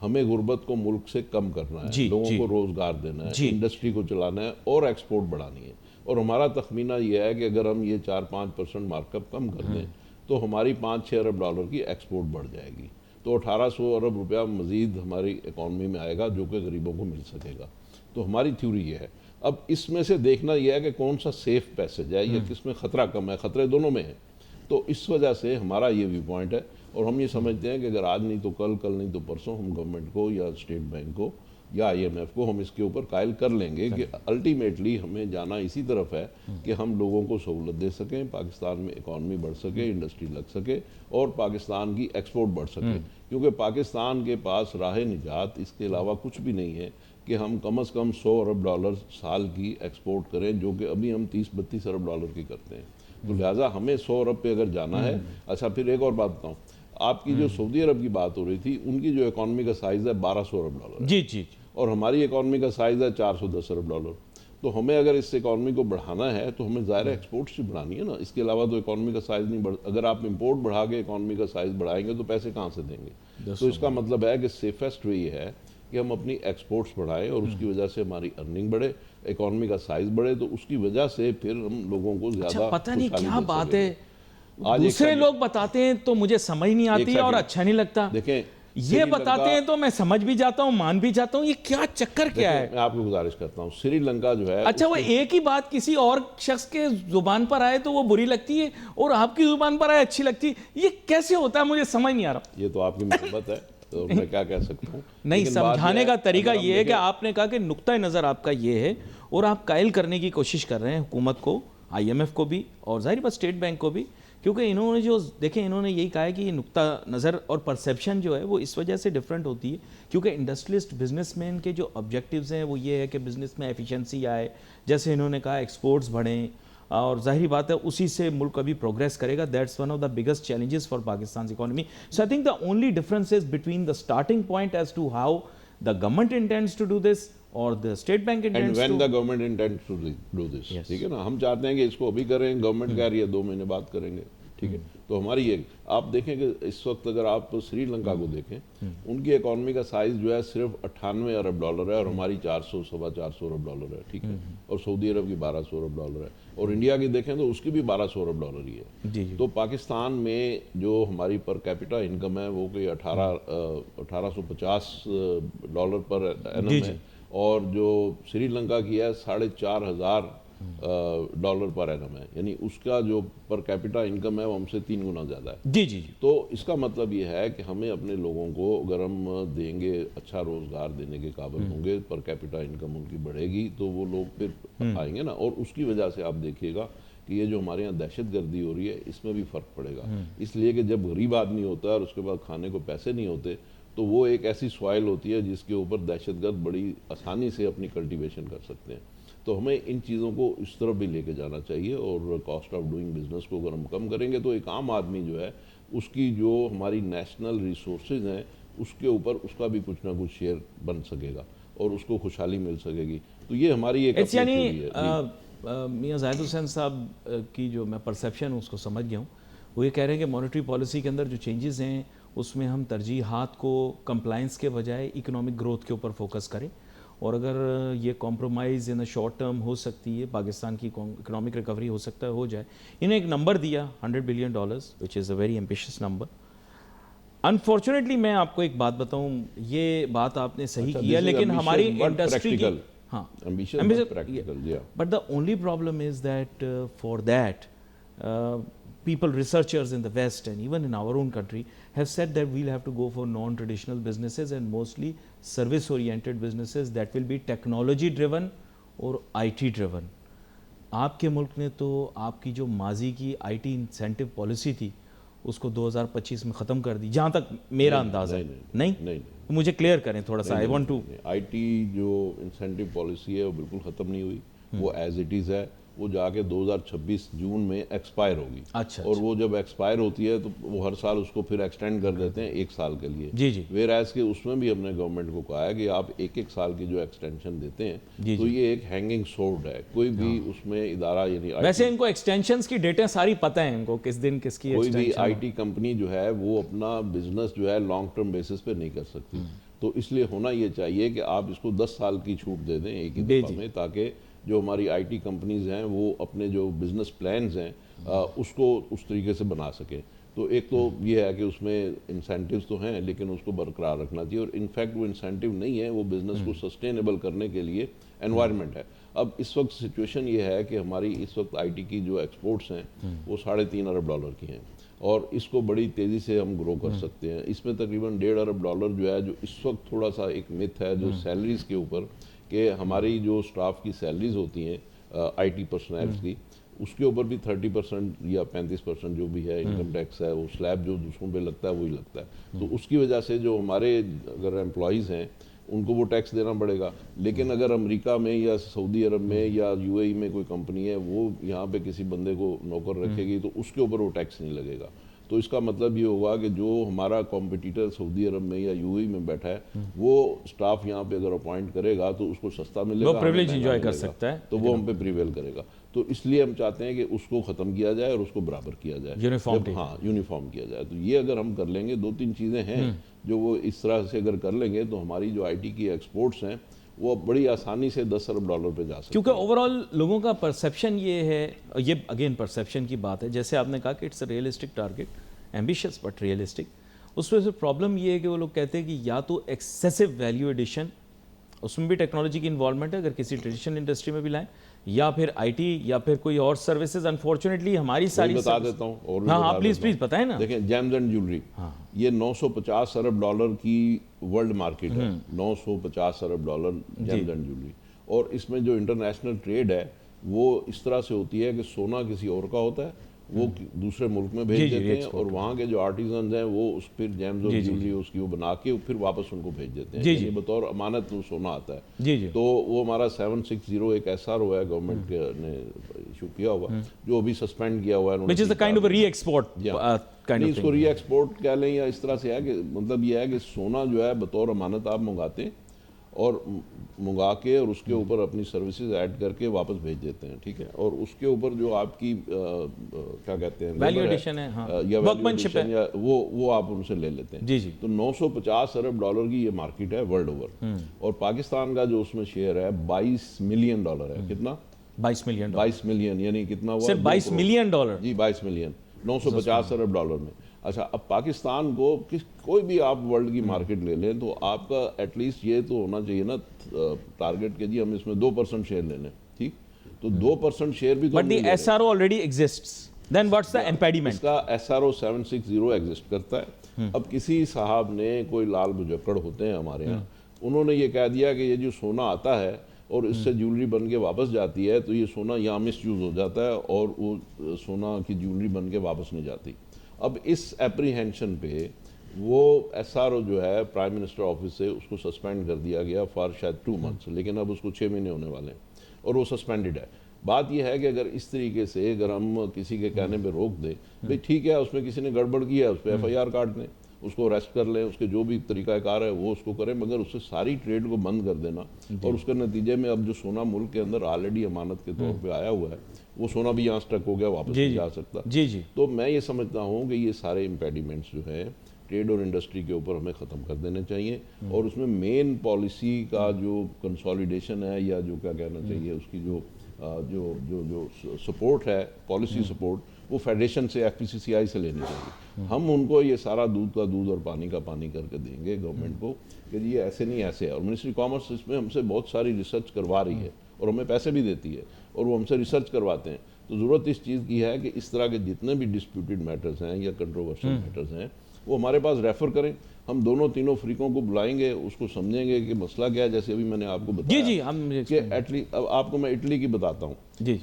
ہمیں غربت کو ملک سے کم کرنا ہے, لوگوں کو روزگار دینا ہے, انڈسٹری کو چلانا ہے اور ایکسپورٹ بڑھانی ہے. اور ہمارا تخمینہ یہ ہے کہ اگر ہم یہ 4-5% مارک اپ کم کر دیں تو ہماری $5-6 ارب کی ایکسپورٹ بڑھ جائے گی, تو 1800 ارب روپیہ مزید ہماری اکانومی میں آئے گا جو کہ غریبوں کو مل سکے گا. تو ہماری تھیوری یہ ہے. اب اس میں سے دیکھنا یہ ہے کہ کون سا سیف پیسج ہے یا کس میں خطرہ کم ہے. خطرے دونوں میں ہیں. تو اس وجہ سے ہمارا یہ ویو پوائنٹ ہے, اور ہم یہ سمجھتے ہیں کہ اگر آج نہیں تو کل نہیں تو پرسوں ہم گورنمنٹ کو یا اسٹیٹ بینک کو یا IMF کو ہم اس کے اوپر قائل کر لیں گے کہ الٹیمیٹلی ہمیں جانا اسی طرف ہے کہ ہم لوگوں کو سہولت دے سکیں, پاکستان میں اکانومی بڑھ سکے, انڈسٹری لگ سکے اور پاکستان کی ایکسپورٹ بڑھ سکے. کیونکہ پاکستان کے پاس راہ نجات اس کے علاوہ کچھ بھی نہیں ہے کہ ہم کم از کم $100 ارب سال کی ایکسپورٹ کریں, جو کہ ابھی ہم $30-32 ارب کی کرتے ہیں. تو لہٰذا ہمیں 100 ارب پہ اگر جانا ہے. اچھا, پھر ایک اور بات بتاؤں, آپ کی جو سعودی عرب کی بات ہو رہی تھی, ان کی جو اکانومی کا سائز ہے $1200 ارب جی, اور ہماری اکانومی کا سائز ہے $410 ارب. تو ہمیں اگر اس اکانومی کو بڑھانا ہے تو ہمیں ظاہر ایکسپورٹس ہی بڑھانی ہے نا, اس کے علاوہ تو اکانومی کا سائز نہیں بڑھ. اگر آپ امپورٹ بڑھا کے اکانومی کا سائز بڑھائیں گے تو پیسے کہاں سے دیں گے؟ تو اس کا مطلب ہے کہ سیفسٹ وے یہ ہے کہ ہم اپنی ایکسپورٹس بڑھائیں اور اس کی وجہ سے ہماری ارننگ بڑھے, اکانومی کا سائز بڑھے, تو اس کی وجہ سے پھر ہم لوگوں کو زیادہ پتہ نہیں خوشحالی کیا دے بات سکیں. ہے, دوسرے لوگ بتاتے ہیں تو مجھے سمجھ نہیں آتی اور اچھا نہیں لگتا. دیکھیں, یہ بتاتے ہیں تو میں سمجھ بھی جاتا ہوں, مان بھی جاتا ہوں. یہ کیا چکر کیا ہے؟ میں آپ کو گزارش کرتا ہوں, سری لنکا جو ہے, اچھا, وہ ایک ہی بات کسی اور شخص کے زبان پر آئے تو وہ بری لگتی ہے اور آپ کی زبان پر آئے اچھی لگتی ہے. یہ کیسے ہوتا ہے؟ مجھے سمجھ نہیں آ رہا. یہ تو آپ کی محبت ہے, تو میں کیا کہہ سکتا ہوں. نہیں, سمجھانے کا طریقہ یہ ہے کہ آپ نے کہا کہ نقطہ نظر آپ کا یہ ہے اور آپ قائل کرنے کی کوشش کر رہے ہیں حکومت کو, IMF کو بھی, اور ظاہر بات اسٹیٹ بینک کو بھی, کیونکہ انہوں نے جو دیکھیں, انہوں نے یہی کہا ہے کہ یہ نقطہ نظر اور پرسیپشن جو ہے وہ اس وجہ سے ڈیفرنٹ ہوتی ہے کیونکہ انڈسٹریلسٹ بزنس مین کے جو آبجیکٹیوز ہیں وہ یہ ہے کہ بزنس میں ایفیشنسی آئے, جیسے انہوں نے کہا ایکسپورٹس بڑھیں, اور ظاہری بات ہے اسی سے ملک ابھی پروگریس کرے گا. That's one of the biggest challenges for Pakistan economy. So I think the only difference is between the starting point as to how the government intends to do this اور the State Bank and when the government intends to do this. ٹھیک ہے نا, ہم چاہتے ہیں کہ اس کو ابھی کریں, گورنمنٹ کہہ رہی ہے 2 مہینے بعد کریں گے. ٹھیک ہے, تو ہماری یہ, آپ دیکھیں کہ اس وقت اگر آپ سری لنکا کو دیکھیں, ان کی اکانومی کا سائز جو ہے صرف $98 ارب ہے اور ہماری 400-425 ارب ہے. ٹھیک ہے, اور سعودی عرب کی 1200 ارب ہے, اور انڈیا کی دیکھیں تو اس کی بھی 1200 ارب ہی ہے. تو پاکستان میں جو ہماری پر کیپٹا انکم ہے وہ کہ $1850 پر اینم ہے, اور جو سری لنکا کی ہے $4500 پر اینم ہے. یعنی اس کا جو پر کیپٹا انکم ہے وہ ہم سے 3 گنا زیادہ ہے. جی. تو اس کا مطلب یہ ہے کہ ہمیں اپنے لوگوں کو اگر ہم دیں گے, اچھا روزگار دینے کے قابل ہوں گے, پر کیپٹا انکم ان کی بڑھے گی, تو وہ لوگ پھر آئیں گے نا. اور اس کی وجہ سے آپ دیکھیے گا کہ یہ جو ہمارے یہاں دہشت گردی ہو رہی ہے اس میں بھی فرق پڑے گا. اس لیے کہ جب غریب آدمی ہوتا ہے اور اس کے بعد کھانے کو پیسے نہیں ہوتے, تو وہ ایک ایسی سوائل ہوتی ہے جس کے اوپر دہشت گرد بڑی آسانی سے اپنی کلٹیویشن کر سکتے ہیں. تو ہمیں ان چیزوں کو اس طرف بھی لے کے جانا چاہیے, اور کاسٹ آف ڈوئنگ بزنس کو اگر ہم کم کریں گے تو ایک عام آدمی جو ہے اس کی جو ہماری نیشنل ریسورسز ہیں اس کے اوپر اس کا بھی کچھ نہ کچھ شیئر بن سکے گا اور اس کو خوشحالی مل سکے گی. تو یہ ہماری ایک یعنی میاں زاہد حسین صاحب کی جو میں پرسیپشن اس کو سمجھ گیا ہوں, وہ یہ کہہ رہے ہیں کہ مانیٹری پالیسی کے اندر جو چینجز ہیں اس میں ہم ترجیحات کو کمپلائنس کے بجائے اکنامک گروتھ کے اوپر فوکس کریں, اور اگر یہ کمپرومائز ان شارٹ ٹرم ہو سکتی ہے, پاکستان کی اکنامک ریکوری ہو سکتا ہے ہو جائے. انہیں ایک نمبر دیا $100 billion, which is a very ambitious number. Unfortunately میں آپ کو ایک بات بتاؤں, یہ بات آپ نے صحیح کیا, لیکن ہماری انڈسٹری کی but the only problem is that for that people, researchers in the West and even in our own country have said that we'll have to go for non-traditional businesses and mostly service oriented businesses that will be technology driven اور IT driven. آپ کے ملک نے تو آپ کی جو ماضی کی IT انسینٹیو پالیسی تھی اس کو 2025 میں ختم کر دی، جہاں تک میرا اندازہ ہے. نہیں مجھے کلیئر کریں تھوڑا سا. I want to. I T جو انسینٹیو پالیسی ہے وہ بالکل ختم نہیں ہوئی، وہ ایز اٹ از ہے. وہ جا کے 2026 جون میں ایکسپائر ہوگی. اچھا. اور وہ جب ایکسپائر ہوتی ہے تو وہ ہر سال اس کو پھر ایکسٹینڈ کر دیتے ہیں 1 سال کے لیے. جی جی. ویئر ایز کہ اس میں بھی ہم نے گورنمنٹ کو کہا ہے کہ آپ 1 سال کی جو ایکسٹینشن دیتے ہیں تو یہ ایک ہینگنگ سورڈ ہے. کوئی بھی اس میں ادارہ یعنی ویسے ان کو ایکسٹینشنز کی ڈیٹیں ساری پتہ ہیں ان کو، کس دن کس کی کوئی بھی آئی ٹی کمپنی جو ہے وہ اپنا بزنس جو ہے لانگ ٹرم بیسس پہ نہیں کر سکتی. تو اس لیے ہونا یہ چاہیے کہ آپ اس کو 10 سال کی چھوٹ دے دیں ایک ہی دفعہ میں، تاکہ جو ہماری آئی ٹی کمپنیز ہیں وہ اپنے جو بزنس پلانز ہیں اس کو اس طریقے سے بنا سکیں. تو ایک تو یہ ہے کہ اس میں انسینٹیوز تو ہیں لیکن اس کو برقرار رکھنا چاہیے. اور انفیکٹ وہ انسینٹیو نہیں ہے، وہ بزنس کو سسٹینیبل کرنے کے لیے انوائرمنٹ ہے. اب اس وقت سچویشن یہ ہے کہ ہماری اس وقت آئی ٹی کی جو ایکسپورٹس ہیں وہ $3.5 ارب کی ہیں، اور اس کو بڑی تیزی سے ہم گرو کر سکتے ہیں. اس میں تقریباً $1.5 ارب جو ہے، جو اس وقت تھوڑا سا ایک متھ ہے جو سیلریز کے اوپر، کہ ہماری جو سٹاف کی سیلریز ہوتی ہیں آئی ٹی پرسنلز کی، اس کے اوپر بھی 30% یا 35% جو بھی ہے انکم ٹیکس ہے، وہ سلیب جو دوسروں پہ لگتا ہے وہی لگتا ہے. تو اس کی وجہ سے جو ہمارے اگر امپلائیز ہیں ان کو وہ ٹیکس دینا پڑے گا. لیکن اگر امریکہ میں یا سعودی عرب میں یا یو اے ای میں کوئی کمپنی ہے وہ یہاں پہ کسی بندے کو نوکر رکھے گی تو اس کے اوپر وہ ٹیکس نہیں لگے گا. تو اس کا مطلب یہ ہوگا کہ جو ہمارا کمپٹیٹر سعودی عرب میں یا یو اے ای میں بیٹھا ہے وہ سٹاف یہاں پہ اگر اپوائنٹ کرے گا تو اس کو سستا ملے گا، وہ پریویلیج انجوائے کر سکتا ہے، تو وہ ہم پہ پریویل کرے گا. تو اس لیے ہم چاہتے ہیں کہ اس کو ختم کیا جائے اور اس کو برابر کیا جائے، یونیفارم کیا جائے. تو یہ اگر ہم کر لیں گے، 2-3 چیزیں ہیں جو وہ اس طرح سے اگر کر لیں گے تو ہماری جو آئی ٹی کی ایکسپورٹس ہیں وہ بڑی آسانی سے $10 ارب پہ جا سکتے ہیں. کیونکہ اوور آل لوگوں کا پرسیپشن یہ ہے، یہ اگین پرسیپشن کی بات ہے، جیسے آپ نے کہا کہ it's a realistic target, ambitious but realistic. اس وجہ سے پرابلم یہ ہے کہ وہ لوگ کہتے ہیں کہ یا تو ایکسیسو ویلیو ایڈیشن، اس میں بھی ٹیکنالوجی کی انوالومنٹ ہے اگر کسی ٹریڈیشنل انڈسٹری میں بھی لائیں، یا پھر آئی ٹی یا پھر کوئی اور سروسز. انفارچونیٹلی ہماری ساری بتا دیتا ہوں اور ہاں پلیز بتائیں نا. دیکھیں جیمز اینڈ جیولری، یہ $950 ارب کی ورلڈ مارکیٹ ہے. $950 ارب جیمز اینڈ جیولری. اور اس میں جو انٹرنیشنل ٹریڈ ہے وہ اس طرح سے ہوتی ہے کہ سونا کسی اور کا ہوتا ہے، وہ دوسرے ملک میں بھیج دیتے ہیں، اور وہاں کے جو آرٹیزنز ہیں وہ اس پھر جیمز اور جیولری اس کی وہ بنا کے پھر واپس ان کو بھیج دیتے ہیں، یعنی بطور امانت وہ سونا آتا ہے. تو وہ ہمارا 760 ایک SRO ہے گورنمنٹ نے ایشو کیا ہوا، جو ابھی سسپینڈ کیا ہوا ہے. which is a kind of a re-export kind of اس کو ری ایکسپورٹ کہہ لیں یا اس طرح سے ہے کہ مطلب یہ ہے کہ سونا جو ہے بطور امانت آپ منگاتے ہیں اور منگا کے اور اس کے اوپر اپنی سروسز ایڈ کر کے واپس بھیج دیتے ہیں. ٹھیک ہے. اور اس کے اوپر جو آپ کی کیا کہتے ہیں ویلیو ایڈیشن ہے یا ورکمینشپ ہے یا وہ آپ ان سے لے لیتے ہیں. تو $950 ارب کی یہ مارکیٹ ہے ورلڈ اوور. اور پاکستان کا جو اس میں شیئر ہے $22 ملین ہے. کتنا؟ 22 ملین. یعنی کتنا ہوا؟ صرف $22 ملین. جی 22 ملین $950 ارب میں. اچھا اب پاکستان کو کوئی بھی آپ ورلڈ کی مارکیٹ لے لیں تو آپ کا ایٹ لیسٹ یہ تو ہونا چاہیے نا ٹارگیٹ کہ جی ہم اس میں 2% شیئر لے لیں. ٹھیک. تو 2% شیئر بھی تو but the SRO already exists. Then what's the impediment? اس کا SRO 760 ایگزسٹ کرتا ہے. اب کسی صاحب نے کوئی لال بجکڑ ہوتے ہیں ہمارے یہاں، انہوں نے یہ کہہ دیا کہ یہ جو سونا آتا ہے اور اس سے جیولری بن کے واپس جاتی ہے تو یہ سونا یہاں مس یوز ہو جاتا ہے اور وہ سونا کی جیولری بن کے واپس نہیں جاتی. اب اس اپریہینشن پہ وہ SRO جو ہے پرائم منسٹر آفس سے اس کو سسپینڈ کر دیا گیا فار شاید 2 months، لیکن اب اس کو 6 مہینے ہونے والے ہیں اور وہ سسپینڈڈ ہے. بات یہ ہے کہ اگر اس طریقے سے اگر ہم کسی کے کہنے پہ روک دیں، بھئی ٹھیک ہے اس میں کسی نے گڑبڑ کیا ہے اس پہ FIR کاٹ دیں، اس کو اریسٹ کر لیں، اس کے جو بھی طریقہ کار ہے وہ اس کو کریں، مگر اس سے ساری ٹریڈ کو بند کر دینا. اور اس کے نتیجے میں اب جو سونا ملک کے اندر آلریڈی امانت کے طور پہ آیا ہوا ہے وہ سونا بھی یہاں سٹک ہو گیا، واپس نہیں جا سکتا. تو میں یہ سمجھتا ہوں کہ یہ سارے امپیڈیمنٹس جو ہیں ٹریڈ اور انڈسٹری کے اوپر ہمیں ختم کر دینے چاہیے. اور اس میں مین پالیسی کا جو کنسالیڈیشن ہے یا جو کیا کہنا چاہیے اس کی جو سپورٹ ہے، پالیسی سپورٹ، وہ فیڈریشن سے FPCCI سے لینی چاہیے. ہم ان کو یہ سارا دودھ کا دودھ اور پانی کا پانی کر کے دیں گے گورنمنٹ کو کہ یہ ایسے نہیں ایسے ہے. اور منسٹری کامرس اس میں ہم سے بہت ساری ریسرچ کروا رہی ہے اور ہمیں پیسے بھی دیتی ہے اور وہ ہم سے ریسرچ کرواتے ہیں. تو ضرورت اس چیز کی ہے کہ اس طرح کے جتنے بھی ڈسپیوٹڈ میٹرز ہیں یا کنٹروورشل میٹرز ہیں وہ ہمارے پاس ریفر کریں, ہم دونوں تینوں فریقوں کو بلائیں گے, اس کو سمجھیں گے کہ مسئلہ کیا ہے. جیسے ابھی میں نے آپ کو بتایا جی کہ اب آپ کو میں اٹلی کی بتاتا ہوں.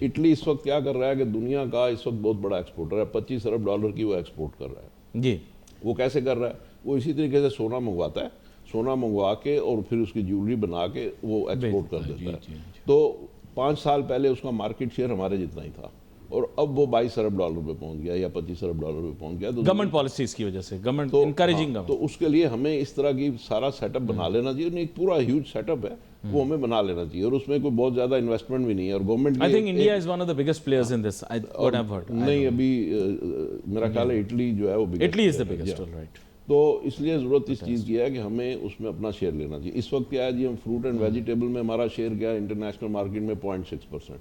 اٹلی اس وقت کیا کر رہا ہے کہ دنیا کا اس وقت بہت بڑا ایکسپورٹر ہے, $25 ارب کی وہ ایکسپورٹ کر رہا ہے. جی وہ کیسے کر رہا ہے؟ وہ اسی طریقے سے سونا منگواتا ہے, سونا منگوا کے اور پھر اس کی جیولری بنا کے وہ ایکسپورٹ کر دیتا ہے. تو 5 سال پہلے اس کا مارکیٹ شیئر ہمارے جتنا ہی تھا, اور اب وہ $22 ارب پہ پہنچ گیا یا $25 ارب پہ پہنچ گیا. تو گورنمنٹ پالیسیز کی وجہ سے, گورنمنٹ انکریجنگ. تو اس کے لیے ہمیں اس طرح کی سارا سیٹ اپ بنا لینا چاہیے. ایک پورا ہیوج سیٹ اپ ہے, وہ ہمیں بنا لینا چاہیے, اور اس میں کوئی بہت زیادہ انویسٹمنٹ بھی نہیں ہے. اور government I think India is one of the biggest players in this, what I've heard. نہیں, ابھی میرا خیال ہے اٹلی جو ہے وہ Italy is the biggest, all right. تو اس لیے ضرورت اس چیز کی ہے کہ ہمیں اس میں اپنا شیئر لینا چاہیے. اس وقت کیا ہے جی, ہم فروٹ اینڈ ویجیٹیبل میں ہمارا شیئر گیا انٹرنیشنل مارکیٹ میں 0.6%,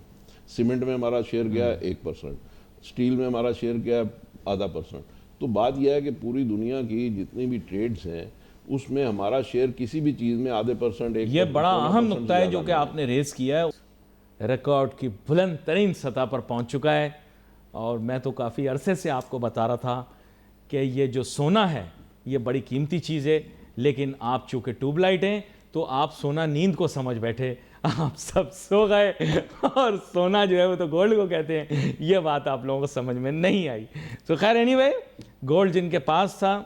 سیمنٹ میں ہمارا شیئر گیا 1%, اسٹیل میں ہمارا شیئر گیا 0.5%. تو بات یہ ہے کہ پوری دنیا کی جتنی بھی ٹریڈز ہیں اس میں ہمارا شیئر کسی بھی چیز میں 0.5%. یہ بڑا اہم نقطہ ہے جو کہ آپ نے ریز کیا ہے, ریکارڈ کی بلند ترین سطح پر پہنچ چکا ہے. اور میں تو کافی عرصے سے آپ کو بتا رہا تھا کہ یہ جو سونا ہے یہ بڑی قیمتی چیز ہے, لیکن آپ چونکہ ٹیوب لائٹ ہیں تو آپ سونا نیند کو سمجھ بیٹھے, آپ سب سو گئے, اور سونا جو ہے وہ تو گولڈ کو کہتے ہیں. یہ بات آپ لوگوں کو سمجھ میں نہیں آئی. تو خیر اینی وے, گولڈ جن کے پاس تھا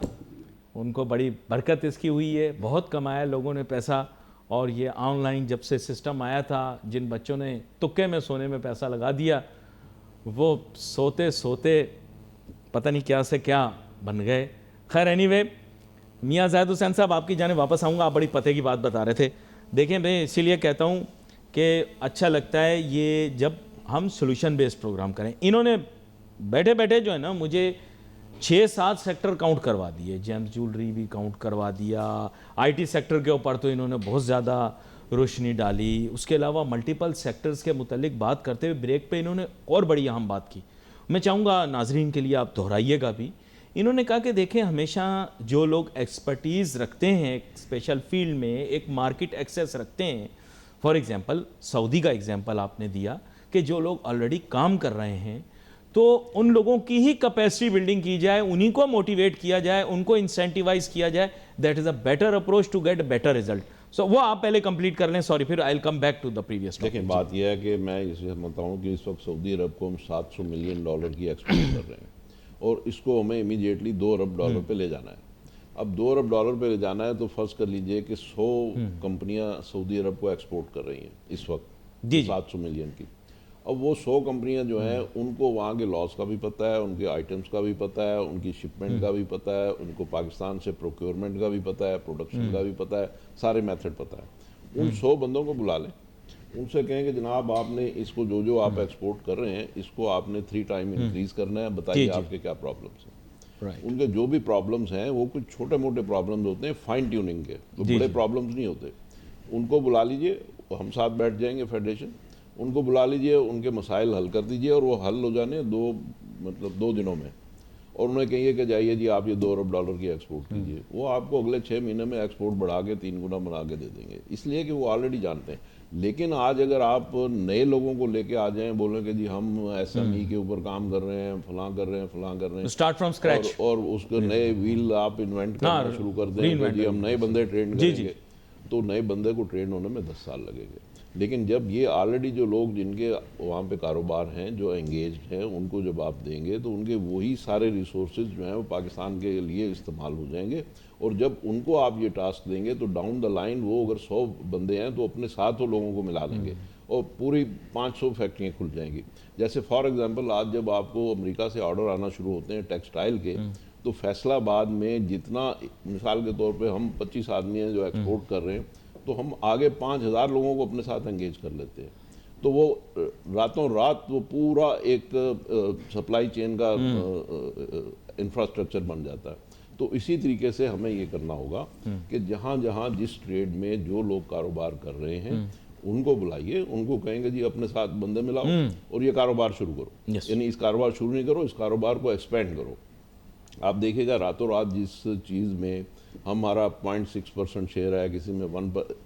ان کو بڑی برکت اس کی ہوئی ہے, بہت کمایا لوگوں نے پیسہ. اور یہ آن لائن جب سے سسٹم آیا تھا, جن بچوں نے تکے میں سونے میں پیسہ لگا دیا وہ سوتے سوتے پتہ نہیں کیا سے کیا بن گئے. خیر اینی وے, میاں زاہد حسین صاحب آپ کی جانب واپس آؤں گا. آپ بڑی پتے کی بات بتا رہے تھے. دیکھیں میں اسی لیے کہتا ہوں کہ اچھا لگتا ہے یہ جب ہم سولوشن بیسڈ پروگرام کریں. انہوں نے بیٹھے بیٹھے جو ہے نا مجھے 6-7 سیکٹر کاؤنٹ کروا دیے, جیمز جیولری بھی کاؤنٹ کروا دیا, آئی ٹی سیکٹر کے اوپر تو انہوں نے بہت زیادہ روشنی ڈالی. اس کے علاوہ ملٹیپل سیکٹرز کے متعلق بات کرتے ہوئے بریک پہ انہوں نے اور بڑی اہم بات کی. میں چاہوں گا ناظرین کے لیے آپ دہرائیے گا بھی. انہوں نے کہا کہ دیکھیں ہمیشہ جو لوگ ایکسپرٹیز رکھتے ہیں ایک اسپیشل فیلڈ میں, ایک مارکیٹ ایکسیس رکھتے ہیں, فار ایگزامپل سعودی کا ایگزامپل آپ نے دیا کہ جو لوگ آلریڈی کام کر رہے ہیں تو ان لوگوں کی ہی کیپیسٹی بلڈنگ کی جائے, انہی کو موٹیویٹ کیا جائے, ان کو انسینٹیوائز کیا جائے. That is a better approach to get a better result. سو وہ آپ پہلے کمپلیٹ کر لیں, سوری, پھر I will come back to the previous. دیکھیں بات یہ ہے کہ میں اسے سمجھتا ہوں کہ اس وقت سعودی عرب کو ہم $700 ملین کی ایکسپورٹ کر رہے ہیں, اور اس کو ہمیں امیجیٹلی $2 ارب پہ لے جانا ہے. اب $2 ارب پہ لے جانا ہے تو فرض کر لیجئے کہ 100 کمپنیاں سعودی عرب کو ایکسپورٹ کر رہی ہیں اس وقت 700 ملین کی. اب وہ 100 کمپنیاں جو ہیں ان کو وہاں کے لاس کا بھی پتہ ہے, ان کے آئٹمس کا بھی پتہ ہے, ان کی شپمنٹ کا بھی پتہ ہے, ان کو پاکستان سے پروکیورمنٹ کا بھی پتہ ہے, پروڈکشن کا بھی پتہ ہے, سارے میتھڈ پتہ ہے. ان 100 بندوں کو بلا لیں, ان سے کہیں کہ جناب آپ نے اس کو جو آپ ایکسپورٹ کر رہے ہیں اس کو آپ نے 3 ٹائم انکریز کرنا ہے, بتائیے آپ کے کیا پرابلمس ہیں. ان کے جو بھی پرابلمس ہیں وہ کچھ چھوٹے موٹے پرابلمس ہوتے ہیں فائن ٹیوننگ کے, تو بڑے پرابلمس نہیں ہوتے. ان کو بلا لیجئے, ہم ساتھ بیٹھ جائیں گے فیڈریشن, ان کو بلا لیجئے, ان کے مسائل حل کر دیجئے, اور وہ حل ہو جانے 2 دنوں میں. اور انہیں کہیے کہ جائیے جی آپ یہ $2 ارب کی ایکسپورٹ کیجئے. وہ آپ کو اگلے 6 مہینے میں ایکسپورٹ بڑھا کے 3 گنا بنا کے دے دیں گے, اس لیے کہ وہ آلریڈی جانتے ہیں. لیکن آج اگر آپ نئے لوگوں کو لے کے آ جائیں, بولیں کہ جی ہم ایس ایم ای کے اوپر کام کر رہے ہیں, فلاں کر رہے ہیں, اسٹارٹ فرام اسکریچ, اور اس کے نئے ویل آپ انوینٹ کرنا شروع کر دیں کہ جی ہم نئے بندے ٹرین کریں گے, تو نئے بندے کو ٹرین ہونے میں 10 سال لگے گے. لیکن جب یہ آلریڈی جو لوگ جن کے وہاں پہ کاروبار ہیں, جو انگیجڈ ہیں, ان کو جب آپ دیں گے تو ان کے وہی سارے ریسورسز جو ہیں وہ پاکستان کے لیے استعمال ہو جائیں گے. اور جب ان کو آپ یہ ٹاسک دیں گے تو ڈاؤن دا لائن وہ اگر 100 بندے ہیں تو اپنے ساتھ وہ لوگوں کو ملا لیں گے, اور پوری 500 فیکٹریاں کھل جائیں گی. جیسے فار ایگزامپل آج جب آپ کو امریکہ سے آرڈر آنا شروع ہوتے ہیں ٹیکسٹائل کے, تو فیصل آباد میں جتنا, مثال کے طور پہ ہم 25 آدمی ہیں جو ایکسپورٹ کر رہے ہیں, تو ہم آگے 5000 لوگوں کو اپنے ساتھ انگیج کر لیتے ہیں. تو وہ راتوں رات وہ پورا ایک سپلائی چین کا انفراسٹرکچر بن جاتا ہے. تو اسی طریقے سے ہمیں یہ کرنا ہوگا کہ جہاں جہاں جس ٹریڈ میں جو لوگ کاروبار کر رہے ہیں ان کو بلائیے, ان کو کہیں گے جی اپنے ساتھ بندے ملاؤ اور یہ کاروبار شروع کرو. یعنی اس کاروبار شروع نہیں کرو, اس کاروبار کو ایکسپینڈ کرو. آپ دیکھیں گا راتوں رات جس چیز میں ہمارا 0.6% شیئر ہے, کسی میں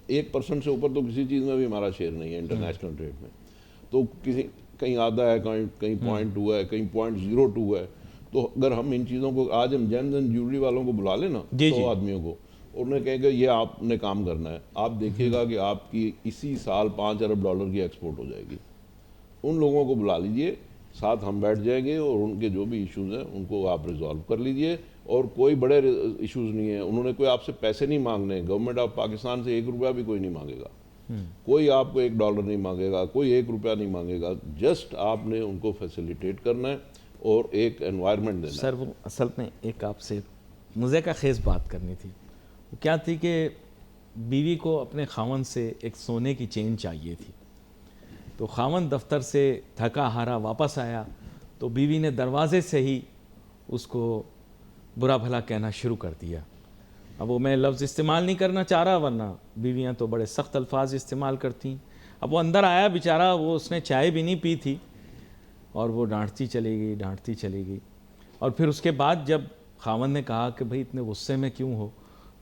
1% سے اوپر تو کسی چیز میں بھی ہمارا شیئر نہیں ہے انٹرنیشنل ٹریڈ میں. تو کہیں آدھا ہے, کہیں 0.2 ہے, کہیں 0.02 ہے. تو اگر ہم ان چیزوں کو آج ہم جیمز اینڈ جیولری والوں کو بلا لیں نا 100 آدمیوں کو، انہیں کہیں کہ یہ آپ نے کام کرنا ہے، آپ دیکھیے گا کہ آپ کی اسی سال $5 ارب کی ایکسپورٹ ہو جائے گی. ان لوگوں کو بلا لیجئے، ساتھ ہم بیٹھ جائیں گے اور ان کے جو بھی ایشوز ہیں ان کو آپ ریزالو کر لیجئے. اور کوئی بڑے ایشوز نہیں ہیں، انہوں نے کوئی آپ سے پیسے نہیں مانگنے. گورنمنٹ آف پاکستان سے $1 بھی کوئی نہیں مانگے گا، کوئی آپ کو $1 نہیں مانگے گا، کوئی $1 نہیں مانگے گا. جسٹ آپ نے ان کو فیسیلیٹیٹ کرنا ہے اور ایک انوائرمنٹ دینا. سر وہ اصل میں ایک آپ سے مزے کا خیز بات کرنی تھی. وہ کیا تھی کہ بیوی کو اپنے خاوند سے ایک سونے کی چین چاہیے تھی. تو خاوند دفتر سے تھکا ہارا واپس آیا تو بیوی نے دروازے سے ہی اس کو برا بھلا کہنا شروع کر دیا. اب وہ میں لفظ استعمال نہیں کرنا چاہ رہا، ورنہ بیویاں تو بڑے سخت الفاظ استعمال کرتی ہیں. اب وہ اندر آیا بیچارہ، وہ اس نے چائے بھی نہیں پی تھی اور وہ ڈانٹتی چلی گئی. اور پھر اس کے بعد جب خاوند نے کہا کہ بھئی اتنے غصے میں کیوں ہو،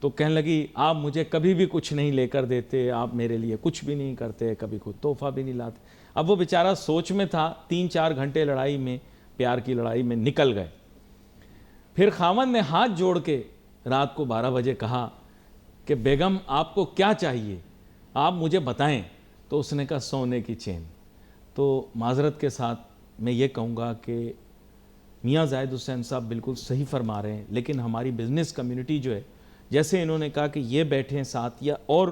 تو کہنے لگی آپ مجھے کبھی بھی کچھ نہیں لے کر دیتے، آپ میرے لیے کچھ بھی نہیں کرتے، کبھی کوئی تحفہ بھی نہیں لاتے. اب وہ بیچارہ سوچ میں تھا، 3-4 گھنٹے لڑائی میں، پیار کی لڑائی میں نکل گئے. پھر خاوند نے ہاتھ جوڑ کے رات کو 12 بجے کہا کہ بیگم آپ کو کیا چاہیے، آپ مجھے بتائیں. تو اس نے کہا سونے کی چین. تو معذرت کے ساتھ میں یہ کہوں گا کہ میاں زاہد حسین صاحب بالکل صحیح فرما رہے ہیں، لیکن ہماری بزنس کمیونٹی جو ہے، جیسے انہوں نے کہا کہ یہ بیٹھے ہیں ساتھ، یا اور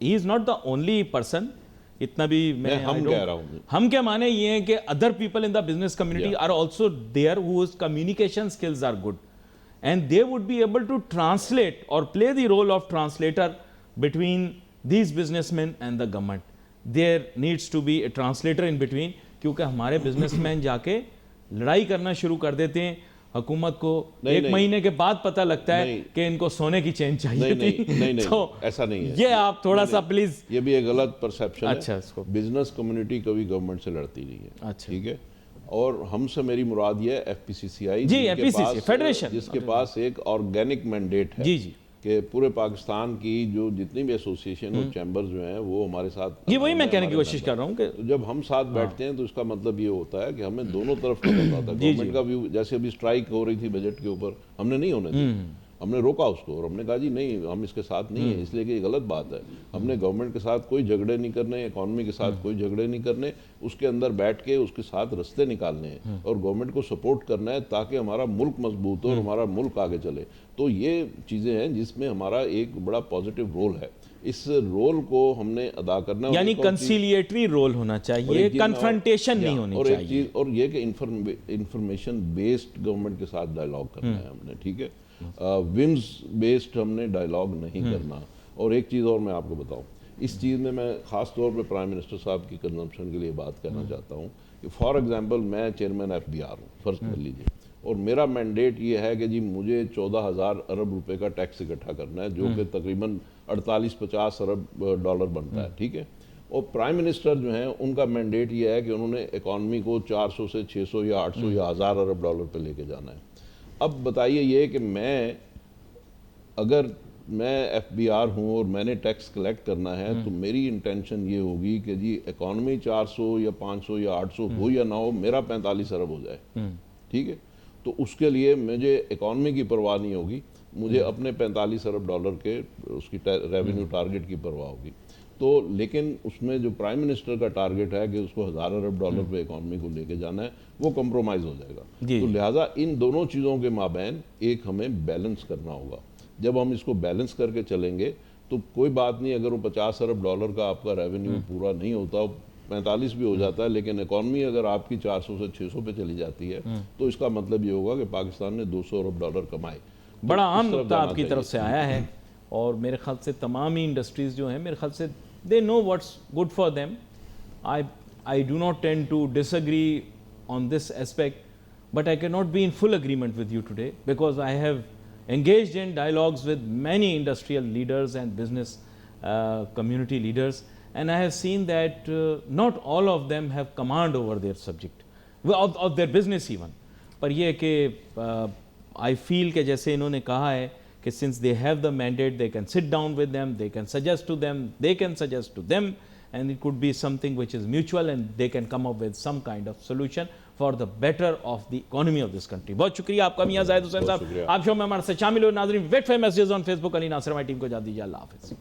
he is not the only person, اتنا بھی میں ہم کہہ رہا ہوں، ہم کیا مانے یہ ہیں کہ other people in the business community are also there whose communication skills are good and they would be able to translate or play the role of translator between these businessmen and the government. There needs to be a translator in between, کیونکہ ہمارے business man جا کے لڑائی کرنا شروع کر دیتے ہیں. حکومت کو 1 مہینے کے بعد پتہ لگتا ہے کہ ان کو سونے کی چین چاہیے تھی. نہیں ایسا نہیں ہے. یہ آپ تھوڑا سا پلیز، یہ بھی ایک غلط پرسیپشن ہے. اچھا اس کو بزنس کمیونٹی کبھی گورنمنٹ سے لڑتی نہیں ہے، ٹھیک ہے. اور ہم سے میری مراد یہ ہے FPCCI، جس کے پاس ایک آرگینک مینڈیٹ ہے کہ پورے پاکستان کی جو جتنی بھی ایسوسیشن اور چیمبر جو ہیں وہ ہمارے ساتھ، یہ وہی میں کہنے کی کوشش کر رہا ہوں کہ جب ہم ساتھ بیٹھتے ہیں تو اس کا مطلب یہ ہوتا ہے کہ ہمیں دونوں طرف کا پتہ ہوتا ہے. گورنمنٹ کا بھی، جیسے ابھی اسٹرائک ہو رہی تھی بجٹ کے اوپر، ہم نے نہیں ہونے دی، ہم نے روکا اس کو اور ہم نے کہا جی نہیں، ہم اس کے ساتھ نہیں ہیں، اس لیے کہ یہ غلط بات ہے. ہم نے گورنمنٹ کے ساتھ کوئی جھگڑے نہیں کرنے، اکانومی کے ساتھ کوئی جھگڑے نہیں کرنے، اس کے اندر بیٹھ کے اس کے ساتھ رستے نکالنے ہیں اور گورنمنٹ کو سپورٹ کرنا ہے تاکہ ہمارا ملک مضبوط ہو اور ہمارا ملک آگے چلے. تو یہ چیزیں ہیں جس میں ہمارا ایک بڑا پازیٹیو رول ہے. اس رول کو ہم نے ادا کرنا ہے، یعنی کنسیلیٹری رول ہونا چاہیے، کنفرنٹیشن نہیں ہونی چاہیے. اور یہ کہ انفارمیشن بیسڈ گورنمنٹ کے ساتھ ڈائلاگ کرنا ہے ہم نے، ٹھیک ہے. ومز بیسڈ ہم نے ڈائلاگ نہیں کرنا. اور ایک چیز اور میں آپ کو بتاؤں، اس چیز میں خاص طور پہ پرائم منسٹر صاحب کی کنزمپشن کے لیے بات کہنا چاہتا ہوں کہ فار ایگزامپل میں چیئرمین FBR ہوں، فرض کر لیجیے، اور میرا مینڈیٹ یہ ہے کہ جی مجھے 14,000 ارب روپے کا ٹیکس اکٹھا کرنا ہے، جو کہ تقریباً 48-50 ارب ڈالر بنتا ہے، ٹھیک ہے. اور پرائم منسٹر جو ہیں ان کا مینڈیٹ یہ ہے کہ انہوں نے اکانومی کو 400 سے 600 یا 800 یا 1000 ارب ڈالر پہ لے کے جانا ہے. اب بتائیے یہ کہ اگر میں FBR ہوں اور میں نے ٹیکس کلیکٹ کرنا ہے تو میری انٹینشن یہ ہوگی کہ جی اکانومی 400 یا 500 یا 800 ہو یا نہ ہو، میرا 45 ارب ہو جائے، ٹھیک ہے. تو اس کے لیے مجھے اکانومی کی پرواہ نہیں ہوگی، مجھے اپنے 45 ارب ڈالر کے اس کی ریونیو ٹارگٹ کی پرواہ ہوگی. تو لیکن اس میں جو پرائم منسٹر کا ٹارگٹ ہے کہ اس کو 1000 ارب ڈالر پہ اکانومی کو لے کے جانا ہے، وہ کمپرومائز ہو جائے گا. تو لہٰذا ان دونوں چیزوں کے مابین ایک ہمیں بیلنس کرنا ہوگا. جب ہم اس کو بیلنس کر کے چلیں گے تو کوئی بات نہیں اگر وہ 50 ارب ڈالر کا آپ کا ریونیو پورا نہیں ہوتا، 45 بھی ہو جاتا ہے، لیکن اکانومی اگر آپ کی 400 سے 600 پہ چلی جاتی ہے تو اس کا مطلب یہ ہوگا کہ پاکستان نے 200 ارب ڈالر کمائے. بڑا عام نقطہ آپ کی طرف سے آیا ہے، اور میرے خیال سے تمام ہی انڈسٹریز جو ہیں، میرے خیال سے they know what's good for them. I do not tend to disagree on this aspect, but I cannot be in full agreement with you today because I have engaged in dialogues with many industrial leaders and business community leaders, and I have seen that not all of them have command over their subject, of their business even. پر یہ کہ I feel کہ جیسے انہوں نے کہا ہے کہ since they have the mandate, they can sit down with them, they can suggest to them, they can suggest to them, and it could be something which is mutual and they can come up with some kind of solution for the better of the economy of this country. بہت شکریہ آپ کا میاں زاہد حسین صاحب, آپ شو میں ہمارے ساتھ شامل ہوئے. ناظرین wait for messages on Facebook. Ali Nasir ہماری ٹیم کو اجازت دیجیے. اللہ حافظ.